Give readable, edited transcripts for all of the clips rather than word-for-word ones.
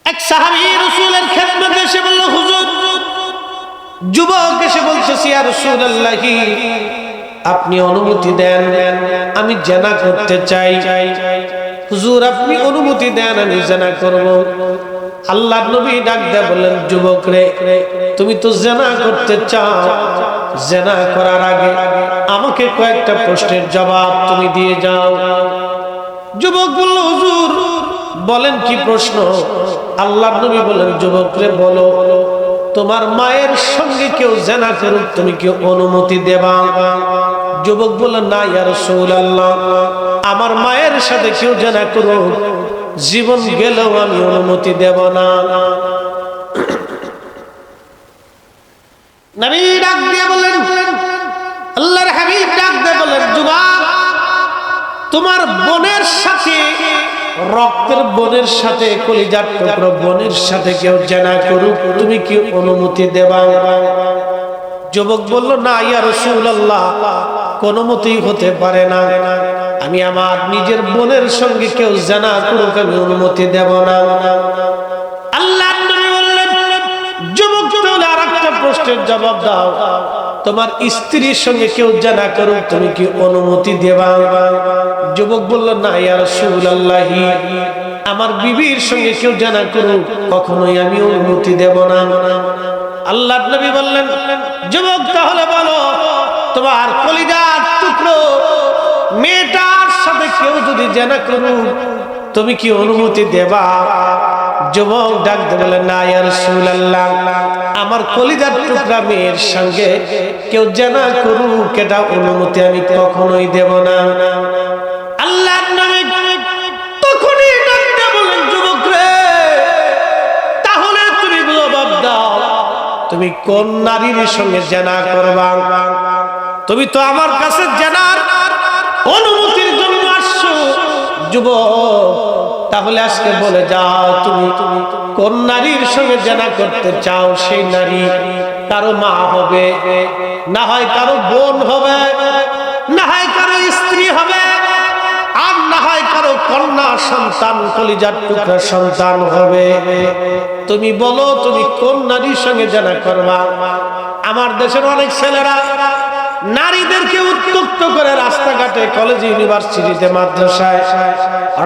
এক সাহাবী রাসূলের খেদমতে এসে বলল, হুজুর, যুবক এসে বলতেছে, ইয়া রাসূলুল্লাহ, আপনি অনুমতি দেন, আমি জিনা করতে চাই। হুজুর, আপনি অনুমতি দেন, আমি জিনা করব। আল্লাহর নবী ডাক দিয়ে বললেন, যুবক রে, তুমি তো জিনা করতে চাও, জিনা করার আগে আমাকে কয়েকটা প্রশ্নের জবাব তুমি দিয়ে যাও। যুবক বলল, হুজুর বলেন কি প্রশ্ন? আল্লাহর নবী বলেন, যুবক রে বলো, তোমার মায়ের সঙ্গে কেউ জিনা করুক, তুমি কি অনুমতি দেবা? যুবক বলল, না ইয়া রাসূলুল্লাহ, আমার মায়ের সাথে কেউ জিনা করুক, জীবন গেলেও আমি অনুমতি দেব না। নবী ডাক দিয়ে বলেন, আল্লাহর হাবিব ডাক দিয়ে বলেন, যুবক, তোমার বোনের সাথে, রক্তের বোনের সাথে, কলিজার টুকরো বোনের সাথে কেউ জিনা করুক, তুমি কি অনুমতি দেবা? যুবক বলল, না ইয়া রাসূলুল্লাহ, কোনো মতেই হতে পারে না, আমি আমার নিজের বোনের সঙ্গে কেউ জিনা করুক, আমি অনুমতি দেব না। আল্লাহর নবী বললেন, যুবক, তাহলে আরেকটা প্রশ্নের জবাব দাও, তোমার স্ত্রীর সঙ্গে কেউ জিনা করুক, তুমি কি অনুমতি দেবা? যুবক বলল, না ইয়া রাসূলুল্লাহ, আমার বিবির সঙ্গে কেউ জিনা করুক, কখনোই আমি অনুমতি দেব না। আল্লাহর নবী বললেন, যুবক, তাহলে বলো, তোমার কলিজার টুকরো মেয়েটার সাথে কেউ যদি জিনা করুক, তুমি কি অনুমতি দেবা? যুবক ডাক দিয়ে বলেন, না ইয়া রাসূলুল্লাহ, আমার কলিজার টুকরা মেয়ের সঙ্গে কেউ জিনা করুক, এটা অনুমতি আমি কখনোই দেব না। আল্লাহর নবী তখনই ডাক দিয়ে বলেন, যুবক রে, তাহলে তুমি জবাব দাও, তুমি কোন নারীর সঙ্গে জিনা করবা? তুমি তো আমার কাছে জিনার অনুমতির জন্য আসছো। যুবক, তাহলে আজকে বলে যাও, তুমি কোন নারীর সঙ্গে জিনা করতে চাও? সেই নারী কারো মা হবে, না হয় কারো বোন হবে, না হয় কারো স্ত্রী হবে, আর না হয় কারো কন্যা সন্তান, কলিজার টুকরা সন্তান হবে। তুমি বলো, তুমি কোন নারীর সঙ্গে জিনা করবা? আমার দেশের অনেক ছেলেরা নারীদেরকে উত্ত্যক্ত করে রাস্তাঘাটে, কলেজ, ইউনিভার্সিটিতে, মাদ্রাসায়,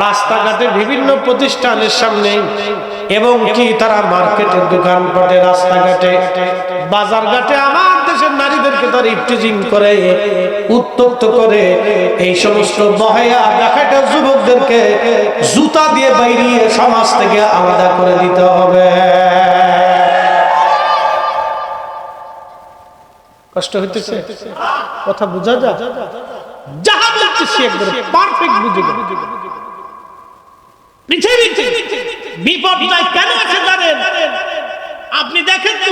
রাস্তাঘাটে, বিভিন্ন প্রতিষ্ঠানের সামনে, এবং কি তারা মার্কেটের দোকানপাটে, রাস্তাঘাটে, বাজারঘাটে আমার দেশের নারীদেরকে তারা ইফটিজিং করে, উত্ত্যক্ত করে। এই সমস্ত বহায়া দেখাটা যুবকদেরকে জুতা দিয়ে বাইরিয়ে সমাজ থেকে আলাদা করে দিতে হবে। কষ্ট হইতেছে? কথা বুঝা যায়? যাহা বলতেছি একবারে পারফেক্ট বুঝে গেল। পৃথিবীতে বিপর্যয় কেন আছে জানেন? আপনি দেখেন তো,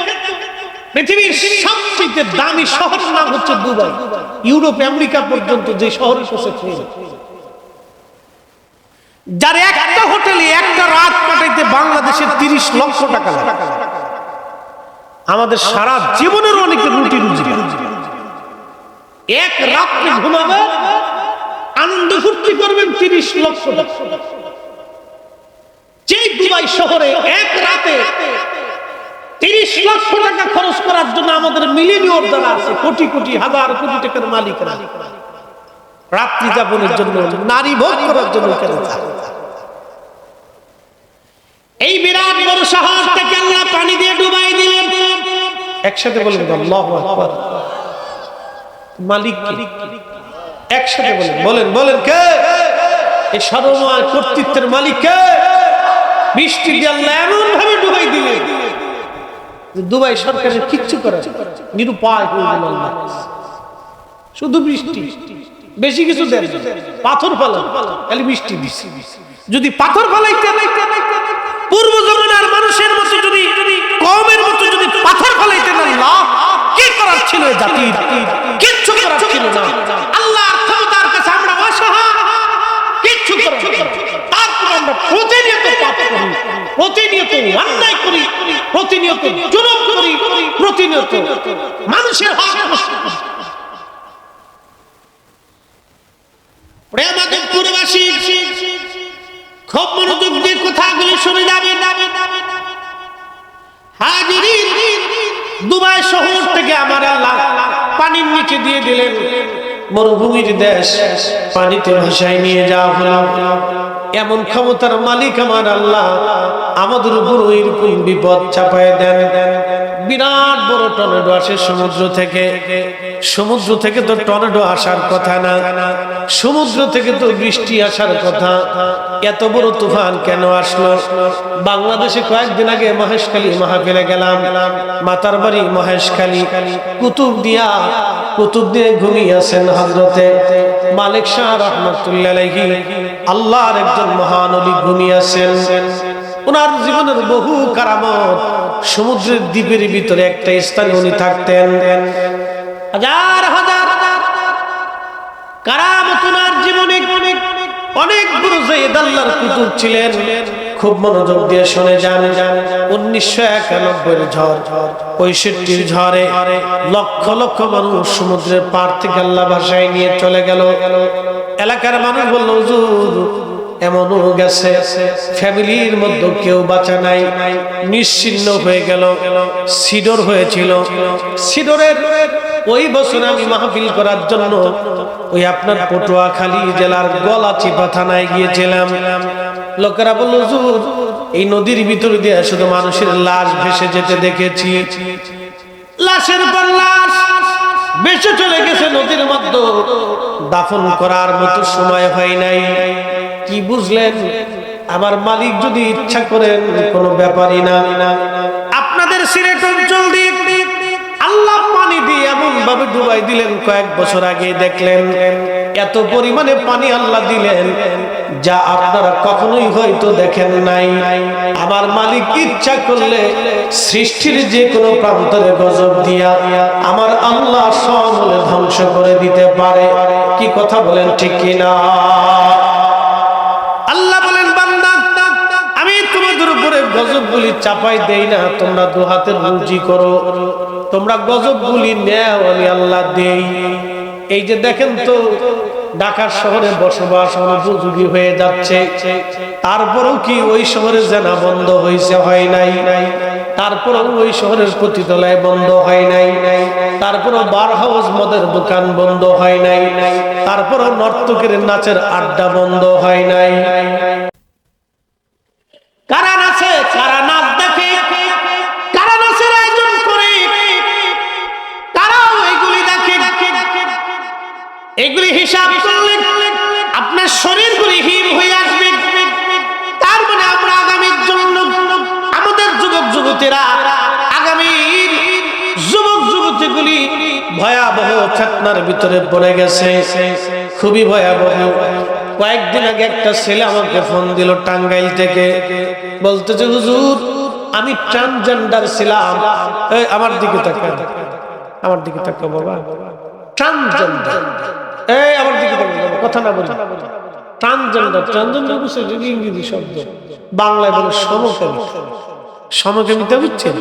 পৃথিবীর সবচেয়ে দামি শহরের নাম হচ্ছে দুবাই। ইউরোপ, আমেরিকা পর্যন্ত যে শহরের কাছে ফেলে, যার একটা হোটেলে একটা রাত কাটাইতে বাংলাদেশের 30 লক্ষ টাকা লাগে। আমাদের সারা জীবনের অনেকে রুটি রুজি, এক রাত্রে ঘুমাবে, আনন্দ ফুর্তি করবেন, 30 লক্ষ টাকা। যে দুবাই শহরে এক রাতে 30 লক্ষ টাকা খরচ করার জন্য আমাদের মিলিয়নিয়র যারা আছে, কোটি কোটি হাজার কোটি টাকার মালিকরা, রাত্রি যাপনের জন্য, নারী ভোগ করার জন্য কেন চায়? এই বিরাট বড় শহর থেকে আল্লাহ পানি দিয়ে ডুবাই দিলেন। একসাথে বলেন আল্লাহু আকবার। মালিক কে? একসাথে বলেন, বলেন, বলেন, কে? এই সর্বময় কর্তৃত্বের মালিক কে? বৃষ্টি দিয়ে আল্লাহ এমন ভাবে ডুবাই দিলেন যে দুবাই সরকারের কিচ্ছু করে নিরুপায় হয়ে গেল। আল্লাহ শুধু বৃষ্টি, বেশি কিছু দেন, পাথর ফেলা, খালি বৃষ্টি দিচ্ছে। যদি পাথর ফেলাইতে পূর্ব জমানার মানুষের মতো, যদি কওমের মতো যদি পাথর ফেলাইতেন, আল্লাহ কি করার ছিল জাতির? কিচ্ছু করার ছিল না। আল্লাহর ক্ষমতার কাছে আমরা অসহায়, কিচ্ছু করার ছিল না। তারপর আমরা প্রতিনিয়ত পাপ করি, প্রতিনিয়ত অন্যায় করি, প্রতিনিয়ত জুলুম করি, প্রতিনিয়ত মানুষের হক নষ্ট করি। প্রেমাদপুরবাসী খুব মনোযোগ দিয়ে কথাগুলি শুনে যাবেন। হাজিরিন, দুবাই শহর থেকে আমার আল্লাহ পানির নিচে দিয়ে দিলেন, মরুভূমির দেশ পানিতে ভাসায় নিয়ে যাওয়া হলো। এমন ক্ষমতার মালিক আমার আল্লাহ, আমাদের উপর এরকম বিপদ চাপায় দেন। বিরাট বড় টর্নেডো আসে সমুদ্র থেকে। সমুদ্র থেকে তো টর্নেডো আসার কথা না, সমুদ্র থেকে তো বৃষ্টি আসার কথা। এত বড় তুফান কেন আসলো? বাংলাদেশে কয়েকদিন আগে মহেশখালী মাহফিলে গেলাম, মাতার বাড়ি মহেশখালী। কুতুবদিয়া ঘুমিয়ে আছেন হযরতে মালিক শাহ রাহমাতুল্লাহ আলাইহি, আল্লাহর একজন মহান ওলি ঘুমিয়ে আছেন। ওনার জীবনের বহু কারামত, সমুদ্রের দ্বীপের ভিতরে একটা স্থানে উনি থাকতেন। হাজার হাজার কারামত ওনার জীবনে। অনেক বড় জায়েদ আল্লাহর কুতুব ছিলেন। খুব মনোযোগ দিয়ে শুনে যান। 1991 ঝড়, 65 ঝড়ে লক্ষ লক্ষ মানুষ সমুদ্রের পার থেকে আল্লাহ ভাষায় নিয়ে চলে গেল। এলাকার মানুষ বলল, হুজুর এমনও গেছে ফ্যামিলির মধ্যে কেউ বাঁচা নাই, নিশ্চিহ্ন হয়ে গেল। সিডর হয়েছিল। সিডরের ওই বছর আমি মাহফিল করার জন্য ওই আপনার পটুয়াখালী জেলার গলাচিপা থানায় গিয়েছিলাম। লোকেরা বলল, হুজুর এই নদীর ভিতর দিয়ে শুধু মানুষের লাশ ভেসে যেতে দেখেছি। লাশের পর লাশ ভেসে চলে গেছে নদীর মধ্যে, দাফন করার মতো সময় হয় নাই। কি বুঝলেন? আমার মালিক যদি ইচ্ছা করেন কোনো ব্যাপারই না। আপনাদের সিলেট অঞ্চল দিয়ে আল্লাহ পানি দিয়ে এমন ভাবে ডুবাই দিলেন, কয়েক বছর আগে দেখলেন এত পরিমাণে পানি আল্লাহ দিলেন যা আপনারা কখনোই হয়তো দেখেন নাই। আমার মালিক ইচ্ছা করলে সৃষ্টির যে কোনো প্রান্তরে গজব দিয়া আমার আল্লাহ সমূলে ধ্বংস করে দিতে পারে। কি কথা বলেন, ঠিক কিনা? আল্লাহ বলেন, বান্দা আমি তোমাদের উপরে গজবগুলি চাপাই দেই না, তোমরা দু হাতের রুজি করো, তোমরা গজবগুলি নেও, আমি আল্লাহ দেই। এই যে দেখেন তো ঢাকা শহরে বসবাস অনুপযোগী হয়ে যাচ্ছে, তারপরেও কি ওই শহরে জেনা বন্ধ হয়েছে? হয় নাই। তারপরেও ওই শহরের পতিতালয় বন্ধ হয় নাই। তারপরেও বার হাউস মদের দোকান বন্ধ হয় নাই। তারপরেও নর্তকের নাচের আড্ডা বন্ধ হয় নাই। কারা নাচে, কারা নাচ দেখে, কারা নাচের আয়োজন করে, কারাও এগুলি দেখে। এগুলি হিসাব করলে আপনার শরীরগুলি হিম হয়ে আসবে। তার মানে আমরা আগামীর জন্য আমাদের যুবক যুবতীরা, আগামীর যুবক যুবতীগুলি ভয়াবহ ফিতনার ভিতরে পড়ে গেছে, খুবই ভয়াবহ। কয়েকদিন আগে একটা ছেলে আমাকে ফোন দিল টাঙ্গাইল থেকে, বলতেছে, হুজুর আমি ট্রান্সজেন্ডার ছিলাম। আমার দিকে তাকাও, আমার দিকে তাকাও বাবা। ট্রান্সজেন্ডার, আমার দিকে তাকাও, কথা না বলি। ট্রান্সজেন্ডার, ট্রান্সজেন্ডার বুঝছে ইংরেজি শব্দ, বাংলায় বলে সমকামিতা। সমকামিতা বুঝছেন?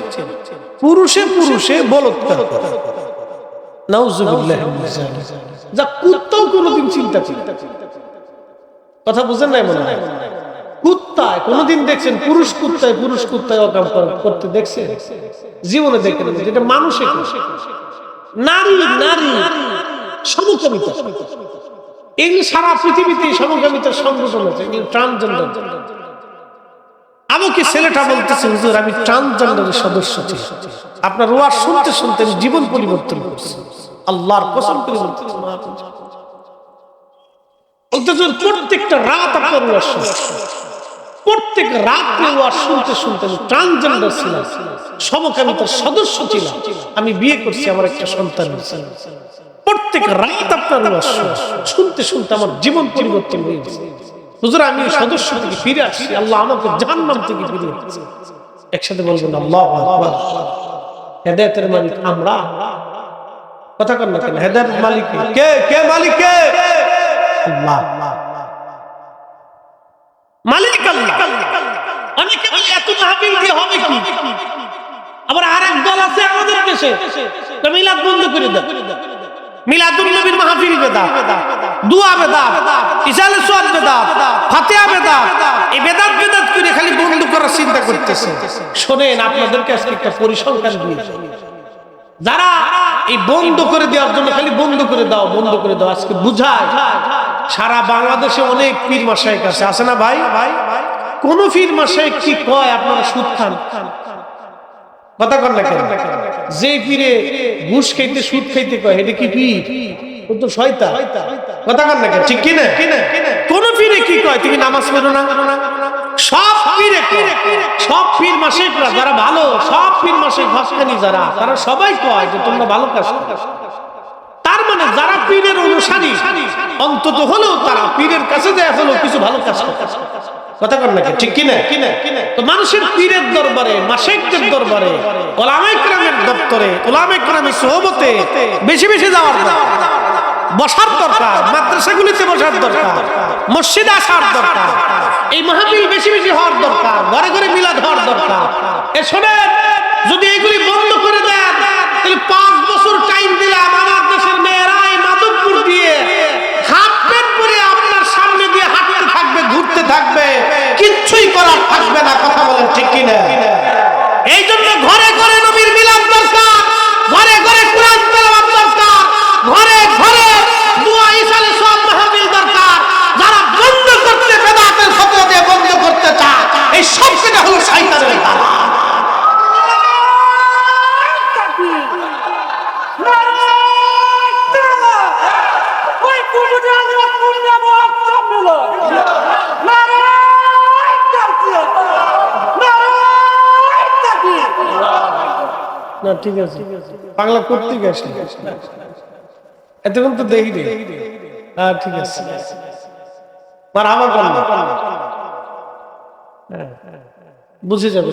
পুরুষে পুরুষে বলৎকার করা। নাউজুবিল্লাহ মিন যালিক, যা কুত্তাও কোনোদিন চিন্তা করে। কথা বুঝেন নাই মনে হয়? কুত্তায় কোনোদিন দেখছেন পুরুষ কুত্তায় অকাম করতে দেখছেন? জীবনে দেখেন। যেটা মানুষে নারী নারী সমকামিতা, এগুলো সারা পৃথিবীতে সমকামিতার সংগঠন আছে, এগুলো ট্রান্সজেন্ডার। আমাকে ছেলেটা বলতেছে, হুজুর আমি ট্রান্সজেন্ডারের সদস্য ছিলাম। আপনার ওয়াজ শুনতে শুনতে জীবন পরিবর্তন করছে, আল্লাহর কসম করে বলতেছে। প্রত্যেকটা রাত আপনার ওয়াজ শুনছে, প্রত্যেক রাত্রে ওয়াজ শুনতে শুনতে ট্রান্সজেন্ডার ছিলাম, সমকামিতার সদস্য ছিলাম, আমি বিয়ে করছি, আমার একটা সন্তান হয়েছে। প্রত্যেক রাত আপনার ওয়াজ শুনতে শুনতে আমার জীবন পরিবর্তন হয়ে গেছে। হুজুর আমি সদস্য থেকে ফিরে আসছি, আল্লাহ আমাকে জাহান্নাম থেকে ফিরিয়ে দিয়েছে। একসাথে বলবেন আল্লাহু আকবার। হেদায়েতের মালিক আমরা, কথা কন না কেন? হেদায়েতের মালিক কে? কে মালিক? কে? আল্লাহ। মালিক আল্লাহ। অনেকে বলে এত মাহফিল দিয়ে হবে কি? আবার আরেক দল আছে আমাদের দেশে, মিলাদ বন্ধ করে দাও, মিলাদুন নবীর মাহফিল বেদাত, দুয়া বেদাত, ইসালে সুয়াদ বেদাত, ফাতিহা বেদাত। এই বেদাত বেদাত করে খালি বন্ধ করার চিন্তা করতেছে। শুনেন, আপনাদেরকে আজকে একটা পরিসংখ্যান দিয়েছি, যারা এই বন্ধ করে দেওয়ার জন্য খালি বন্ধ করে দাও বন্ধ করে দাও আজকে বুঝায়। সারা বাংলাদেশে অনেক পীর মাশায়েখ আছে না ভাই? কোন পীর মাশায়েখ কি কয় আপনারা সুদ খান? কথা কন না কেন? যে পীরে ঘুষ খাইতে সুদ খাইতে কয় এটা কি পীর? ও তো শয়তান। কথা কন না কেন? ঠিক কি না? কোন পীরে কি কয় তুমি নামাজ পড়ো না? সব পীরে, সব পীর মাশায়েখরা যারা ভালো, সব পীর মাশায়েখ হকানি যারা, তারা সবাই কয় যে তোমরা ভালো কাজ করো। তার মানে যারা পীরের অনুসারী, অন্তত হলেও তারা পীরের কাছে যায় হলো কিছু ভালো কাজ করে। কথা কন না ঠিক কি না? তো মানুষের পীরের দরবারে, মাশায়েখদের দরবারে, উলামায়ে কেরামের দপ্তরে, উলামায়ে কেরামের সোহবতে বেশি বেশি যাওয়ার দরকার, বসার দরকার, মাদ্রাসাগুলিতে বসার দরকার, মসজিদে আসার দরকার, এই মাহফিল বেশি বেশি হওয়ার দরকার, ঘরে ঘরে মিলাদ হওয়ার দরকার। এ শোনেন, যদি এইগুলি বন্ধ করে দেন তাহলে 5 বছর টাইম দিলাম, আমার দেশের মেয়েরা এই মাধবপুর দিয়ে হাফ প্যান্ট পরে আপনার সামনে দিয়ে হাঁটতে থাকবে, ঘুরতে থাকবে, কিচ্ছুই করার থাকবে না। কথা বলেন ঠিক কি না? এই জন্য ঘরে ঘরে নবীর মিলাদ দরকার, ঘরে ঘরে কোরআন তেলাওয়াত দরকার, ঘরে ঘরে দুয়া ইসালে সব মাহফিল দরকার। যারা বন্ধ করতে বেদাতের ফতোয়া দিয়ে বন্ধ করতে চায়, এই সব সেটা হলো শয়তানের দালা। না ঠিক আছে, বাংলা করতে গেছে এতক্ষণ তো দেখি রে। হ্যাঁ ঠিক আছে, আর আমার বুঝে যাবে।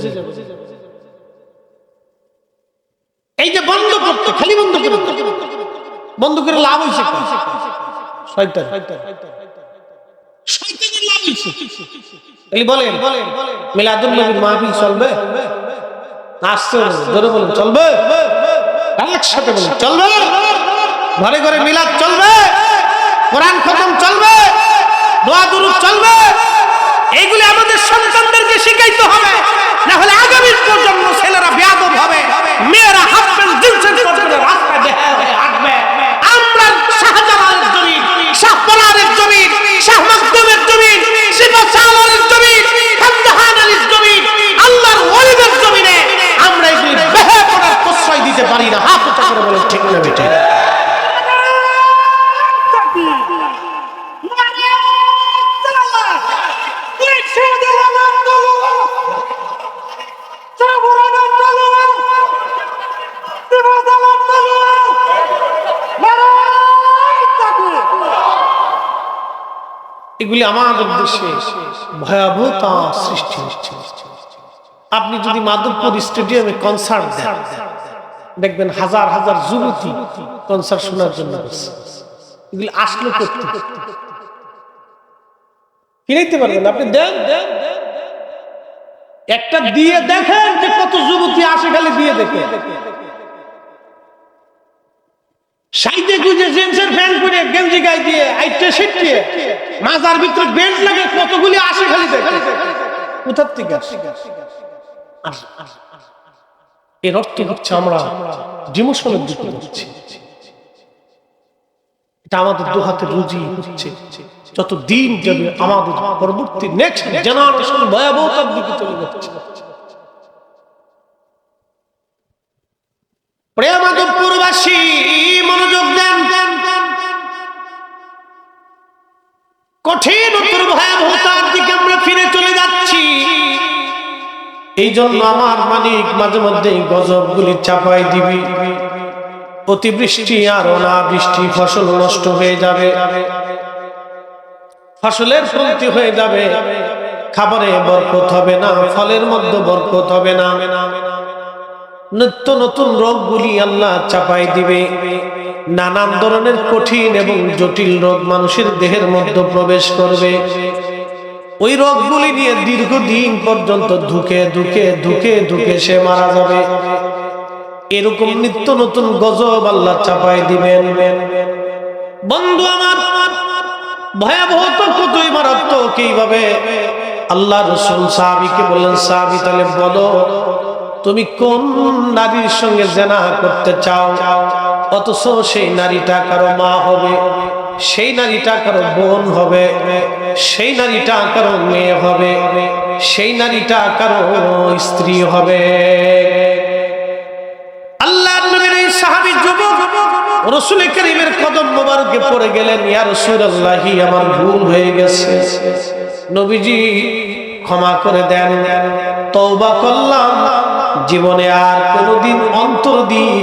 এই যে বন্ধ করতে, খালি বন্ধ করে, বন্ধ করে লাভ হয়েছে শয়তান, শয়তানের লাভ হয়েছে। বলেন মিলাদুন নবীর মাহফিল চলবে? আসছে ধরে বলেন চলবে? একসাথে বলেন চলবে? ঘরে ঘরে মিলাদ চলবে, কোরআন খতম চলবে, দোয়া দুরূদ চলবে। এইগুলি আমাদের সন্তানদেরকে শিখাইতে হবে, না হলে আগামী প্রজন্ম ছেলেরা বেয়াদব হবে, মেয়েরা হাফ প্যান্ট জিন্সের পরে রাস্তায় বের হয়ে হাঁটবে। আমরা শাহজালালের জমিন, শাহপরানের জমিন, শাহ মাকদুমের জমিন, সিফাত সালারের জমিন, খানদাহান আলীর জমিন, আল্লাহর ওলিদের জমিনে আমরা এগুলি বেহে পড়ার প্রশ্রয় দিতে পারি না। হাত উঁচা করে বলেন ঠিক না বেটে? এগুলি আমাদের দেশে ভয়াবহতা সৃষ্টি হচ্ছে। আপনি যদি মাধবপুর স্টেডিয়ামে কনসার্ট দেন, দেখবেন হাজার হাজার যুবতী কনসার্ট শোনার জন্য এগুলি আসলে করতে কিনাইতে পারবেন। আপনি দেন, একটা দিয়ে দেখেন যে কত যুবতী আসে, খালি দিয়ে দেখে সাইডে গুজে জিন্সের প্যান্ট পরে গেঞ্জি গায়ে দিয়ে আইটে সিটিয়ে মাজার ভিতরে বেল্ট লাগে, কতগুলি আসে খালি দেখে। কোথার থেকে আসে? এর অর্থ হচ্ছে আমরা ডিমোশনের দিকে যাচ্ছি। এটা আমাদের দু হাতে রুজি হচ্ছে। যত দিন যাবে আমাদের পরবর্তী নেক্সট জেনারেশন ভয়াবহতার দিকে চলে যাচ্ছে। প্রিয় মাধবপুরবাসী মনোযোগ দেন, কঠিন উত্তর ভয়াবহতার দিকে আমরা ফিরে চলে যাচ্ছি। এই জন্য আমার মালিক মাঝে মধ্যে গজবগুলি চাপাই দিবি। অতিবৃষ্টি আর অনাবৃষ্টি, ফসল নষ্ট হয়ে যাবে, ফসলের ফলতি হয়ে যাবে, খাবারে বরকত হবে না, ফলের মধ্যে বরকত হবে না, নিত্য নতুন রোগগুলি আল্লাহ চাপাই দিবে। নানান ধরনের কঠিন এবং জটিল রোগ মানুষের দেহের মধ্যে প্রবেশ করবে। ওই রোগগুলি নিয়ে দীর্ঘদিন পর্যন্ত ধুকে ধুকে ধুকে ধুকে সে মারা যাবে। এরকম নিত্য নতুন গজব আল্লাহ চাপাই দিবেন। বন্ধু আমার, ভয়াবহ তো কতই মারাত্মক। এইভাবে আল্লাহ রাসূল সাহাবীকে বললেন, সাহাবী তাহলে বলো তুমি কোন নারীর সঙ্গে জিনা করতে চাও? অথচ সেই নারীটা কারো মা হবে, সেই নারীটা কারো বোন হবে, সেই নারীটা কারো মেয়ে হবে, সেই নারীটা কারো স্ত্রী হবে। আল্লাহর নবীর এই সাহাবী যুবক রাসূল কারীমের কদম মোবারকে পড়ে গেলেন, ইয়া রাসূলুল্লাহ আমার ভুল হয়ে গেছে, নবীজি ক্ষমা করে দেন, তওবা করলাম, জীবনে আর কোনোদিন অন্তর দিয়ে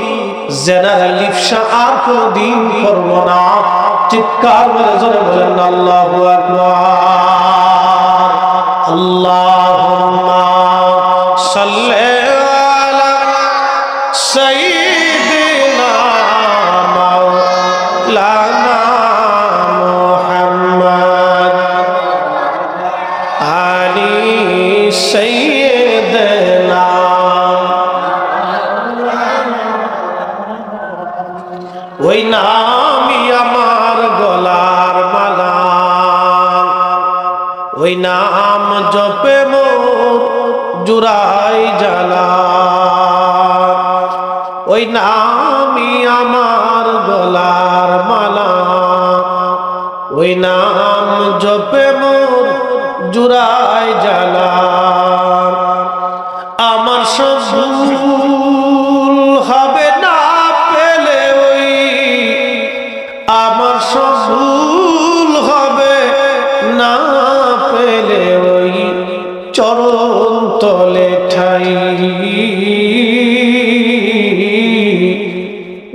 জিনার লিপ্সা আর কোনোদিন করব না। চিৎকার করে জোরে বলেন আল্লাহু আকবার। আল্লাহুম্মা সাল্লি আলা সাইয়্যিদিনা মাওলানা মুহাম্মদ আলি সাইয়্যিদিনা। ওই নামই আমার গলার মালা, ওই নাম জপে মোর জুড়াই জ্বালা, ওই নামই আমার গলার মালা, ওই নাম জপে মোর জুড়াই জ্বালা। আমার সব ভুল হবে না পেলে ওই, আমার সব ভুল হবে না পেলে ওই চরণ তলে ঠাই,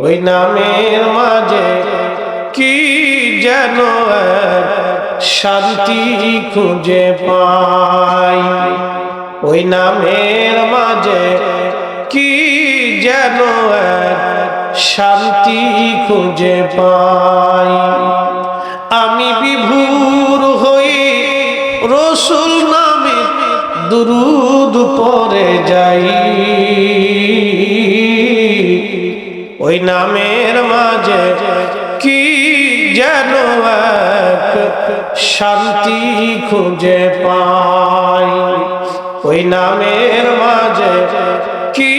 ওই নামের মাঝে কি যেন শান্তি খুঁজে পাই, ওই নামের মাঝে কি যেন শান্তি খুঁজে পাই। আমি বিভোর হই রাসূল নামে দুরূদ পড়ে যাই, ওই নামের মাঝে কি যেন শান্তি খুঁজে পাই, ওই নামের মাঝে কি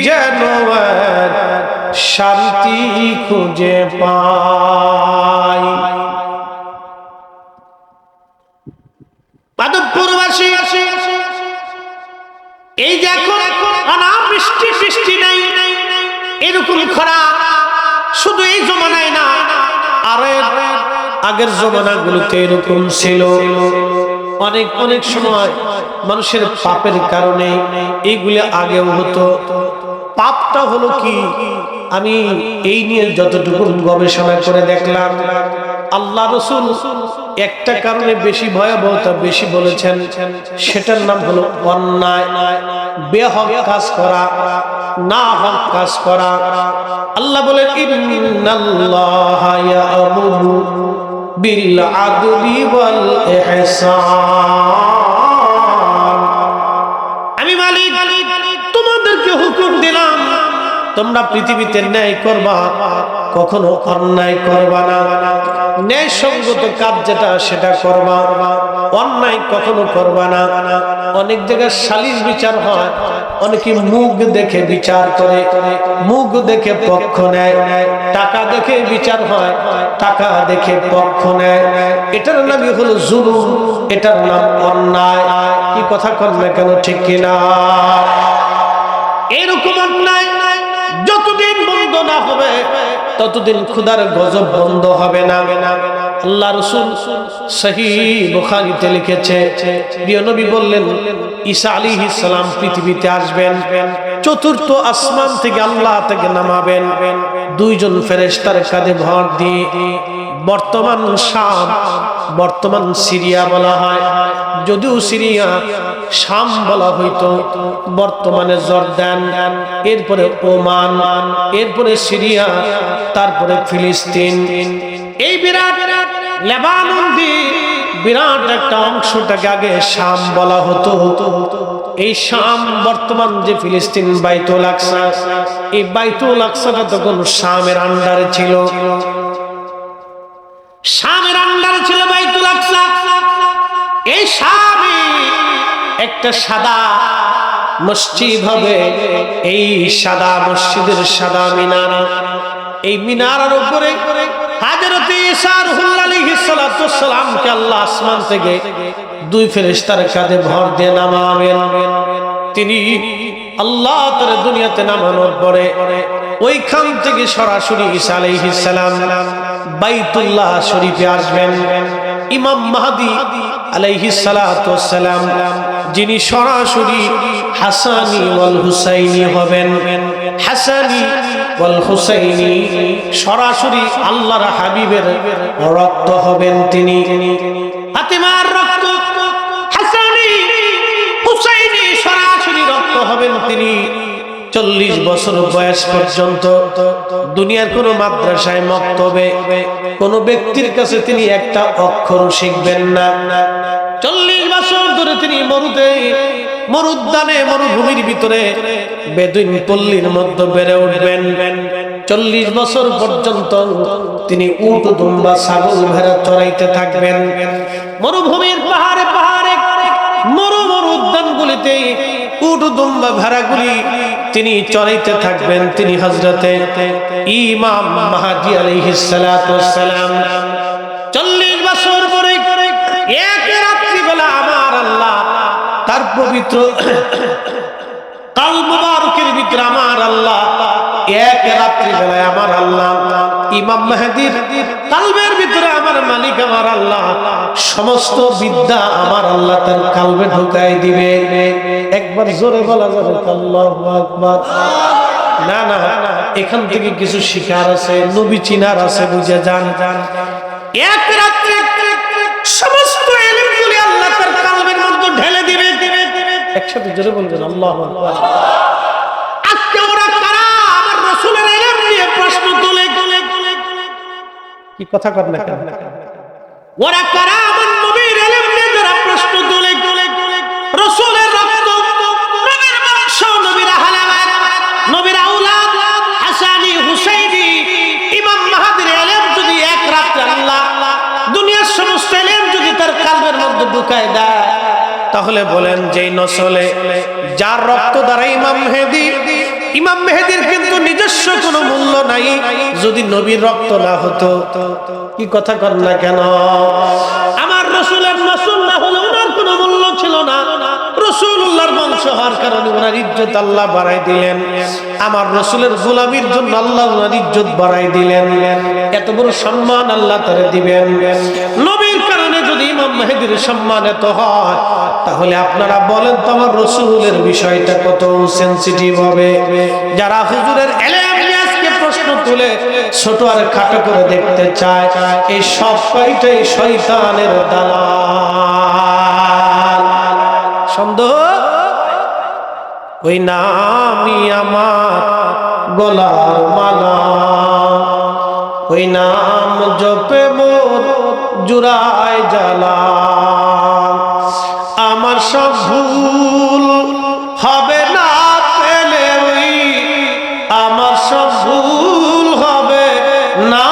যেন শান্তি খুঁজে পাই। মাধবপুরবাসী, এই যে এখন অনাবৃষ্টি বৃষ্টি নাই, এরকম খরা শুধু এই জমানায় না, আর আগের জমানাগুলোতে এরকম ছিল। অনেক অনেক সময় মানুষের পাপের কারণে এইগুলো আগেও হতো। পাপটা হলো কি, আমি এই নিয়ে যতটুকু গবেষণা করে দেখলাম, আল্লাহ রাসূল একটা কারণে বেশি ভয়াবহতা বেশি বলেছেন, সেটার নাম হলো অন্যায়, বেহক কাজ করা, না হক কাজ করা। আল্লাহ বলেন ইন্নাল্লাহা ইয়া'মুরু বিল আদলি ওয়াল ইহসান। আমি মালিক তোমাদেরকে হুকুম দিলাম, তোমরা পৃথিবীতে ন্যায় করবা, কখনো অন্যায় করবা না। ন্যায় সঙ্গত কাজ যেটা সেটা করবা, অন্যায় কখনো করবা না। অনেক জায়গায় সালিশ বিচার হয়, অনেকে মুখ দেখে বিচার করে, মুখ দেখে পক্ষ নেয়, টাকা দেখে বিচার হয়, টাকা দেখে পক্ষ নেয়। এটার নামই হলো জুলুম, এটার নাম অন্যায়। কি কথা করবে কেন, ঠিক কিনা? এরকম অন্যায় যতদিন বন্ধ না হবে ততদিন খোদার গজব বন্ধ হবে না। আল্লাহ রাসূল সহিহ বুখারীতে লিখেছে, প্রিয় নবী বললেন ঈসা আলাইহিস সালাম পৃথিবীতে আসবেন, চতুর্থ আসমান থেকে আল্লাহ থেকে নামাবেন দুইজন ফেরেশতার কাঁধে ভর দিয়ে। বর্তমান শাম, বর্তমান সিরিয়া বলা হয়, যদিও সিরিয়া শাম বলা হইতো, বর্তমানে জর্দান, এরপরে ওমান, এরপরে সিরিয়া, তারপরে ফিলিস্তিন। এই বিরাট লেবানন দিয়ে বিরাট একটা অংশটাকে আগে শাম বলা হতো। এই শাম বর্তমান যে ফিলিস্তিন বাইতুল আকসা, এই বাইতুল আকসাটা তখন শামের আন্ডারে ছিল, শামের আন্ডারে ছিল বাইতুল আকসা। এই শামে একটা সাদা মসজিদ হবে, এই সাদা মসজিদের সাদা মিনারা, এই মিনারার উপরে হযরত ঈসা রূহুল্লাহ আলাইহিস সালাতু ওয়াস সালামকে আল্লাহ আসমান থেকে দুই ফেরেশতার কাঁধে ভর দিয়ে নামাবেন। তিনি আল্লাহ তার দুনিয়াতে নামানোর পরে ওইখান থেকে সরাসরি ঈসা আলাইহিস সালাম বাইতুল্লাহ শরীফে আসবেন। ইমাম মাহদী আলাইহিস সালাতু ওয়াস সালাম যিনি সরাসরি হাসানি ওয়াল হুসাইনি হবেন, হাসানি ওয়াল হুসাইনি সরাসরি আল্লাহর হাবিবের রক্ত হবেন তিনি। ফাতিমার রক্ত, হাসানি হুসাইনি সরাসরি রক্ত হবেন তিনি। 40 বছর বয়স পর্যন্ত দুনিয়ার কোন মাদ্রাসায় মক্তবে কোন ব্যক্তির কাছে তিনি একটা অক্ষর শিখবেন না। 40 বছর ধরে তিনি মরুদ্যানে মরুভূমির ভিতরে বেদুইন পল্লীর মধ্যে বেড়ে উঠবেন। 40 বছর পর্যন্ত তিনি উট দুম্বা ছাগল ভেড়া চড়াইতে থাকবেন। মরুভূমির পাহাড়ে পাহাড়ে মরু উদ্যানগুলিতে উট দুম্বা ভেড়াগুলি তিনি চড়াইতে থাকবেন। তিনি হযরতে ইমাম মাহদী আলাইহিস সালাতু ওয়াস সালাম 40 বছর পরে এক রাত্রি বেলা আমার আল্লাহ তার পবিত্র কাল মুবারকের ভিতরে আমার আল্লাহ এক রাত্রি বেলায় আমার আল্লাহ ইমাম মাহদীর কালবের ভিতরে আমার মালিক আমার আল্লাহ সমস্ত বিদ্যা আমার আল্লাহ তার কালবে ঢুকাই দিবে। একবার জোরে বলা যাবে আল্লাহু আকবার। না না, এখান থেকে কিছু শিখার আছে, নবী চিনার আছে, বুঝে যান। এক রাত্রে সমস্ত ইলমগুলি আল্লাহ তার কালবের মধ্যে ঢেলে দিবে। একসাথে জোরে বলবেন আল্লাহু আকবার। আজকে ওরা কারা আমার রাসূলের ইলম নিয়ে প্রশ্ন তুলে, কি কথা কর না কেন? ওরা কারা আমার নবীর ইলম নিয়ে যারা প্রশ্ন তুলে, রাসূলের রক্ত, নবীর বংশ, নবীর আহলে বাইত, নবীর আওলাদ হাসানি হুসাইনি ইমাম মাহদীর ইলম যদি এক রাতে আল্লাহ দুনিয়ার সমস্ত ইলম যদি তার কালবের মধ্যে ঢুকায় দেয়, তাহলে বলেন যেই নসলে যার রক্ত দ্বারা ইমাম মেহেদীর কিন্তু নিজস্ব কোনো মূল্য নাই। যদি নবীর রক্ত না হতো, কি কথা কর না কেন? আমার রাসূলের নসল না হলে ওনার কোনো মূল্য ছিল না। রাসূলুল্লাহর বংশ হওয়ার কারণে ওনার ইজ্জত আল্লাহ বাড়াই দিলেন। আমার রাসূলের গোলামির জন্য আল্লাহ ওনার ইজ্জত বাড়াই দিলেন। এত বড় সম্মান আল্লাহ তারে দিবেন। নবীর কারণে যদি ইমাম মেহেদীর সম্মান এত হয়, তাহলে আপনারা বলেন তো আমার রাসূলের বিষয়টা কত সেনসিটিভ হবে। যারা হুজুরের ইলম নিয়ে আজকে প্রশ্ন তুলে ছোট আর খাটো করে দেখতে চায়, এই সব কয়টাই শয়তানের দালাল। সন্দেহ ওই নামই আমার গলার মালা, ওই নাম জপে মোর জুড়ায় জ্বালা। আমার সব ভুল হবে না পেলে ওই, আমার সব ভুল হবে না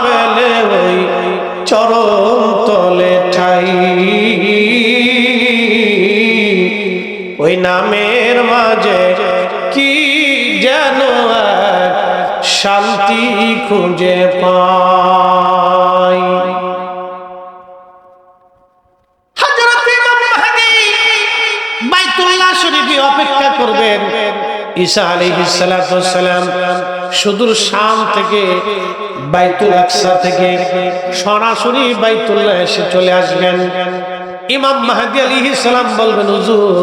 পেলে ওই চরণ তলে ঠাই। ওই নামের মাঝে কি যেন শান্তি খুঁজে পাই। হযরত ইমাম মাহদী বাইতুল্লাহ শরীফে অপেক্ষা করবেন। ঈসা আলাইহিস সালাতু ওয়াস সালাম সুদূর শাম থেকে বাইতুল আকসা থেকে সরাসরি বাইতুল্লাহ এসে চলে আসবেন। ইমাম মাহদী আলাইহিস সালাম বলবেন, হুজুর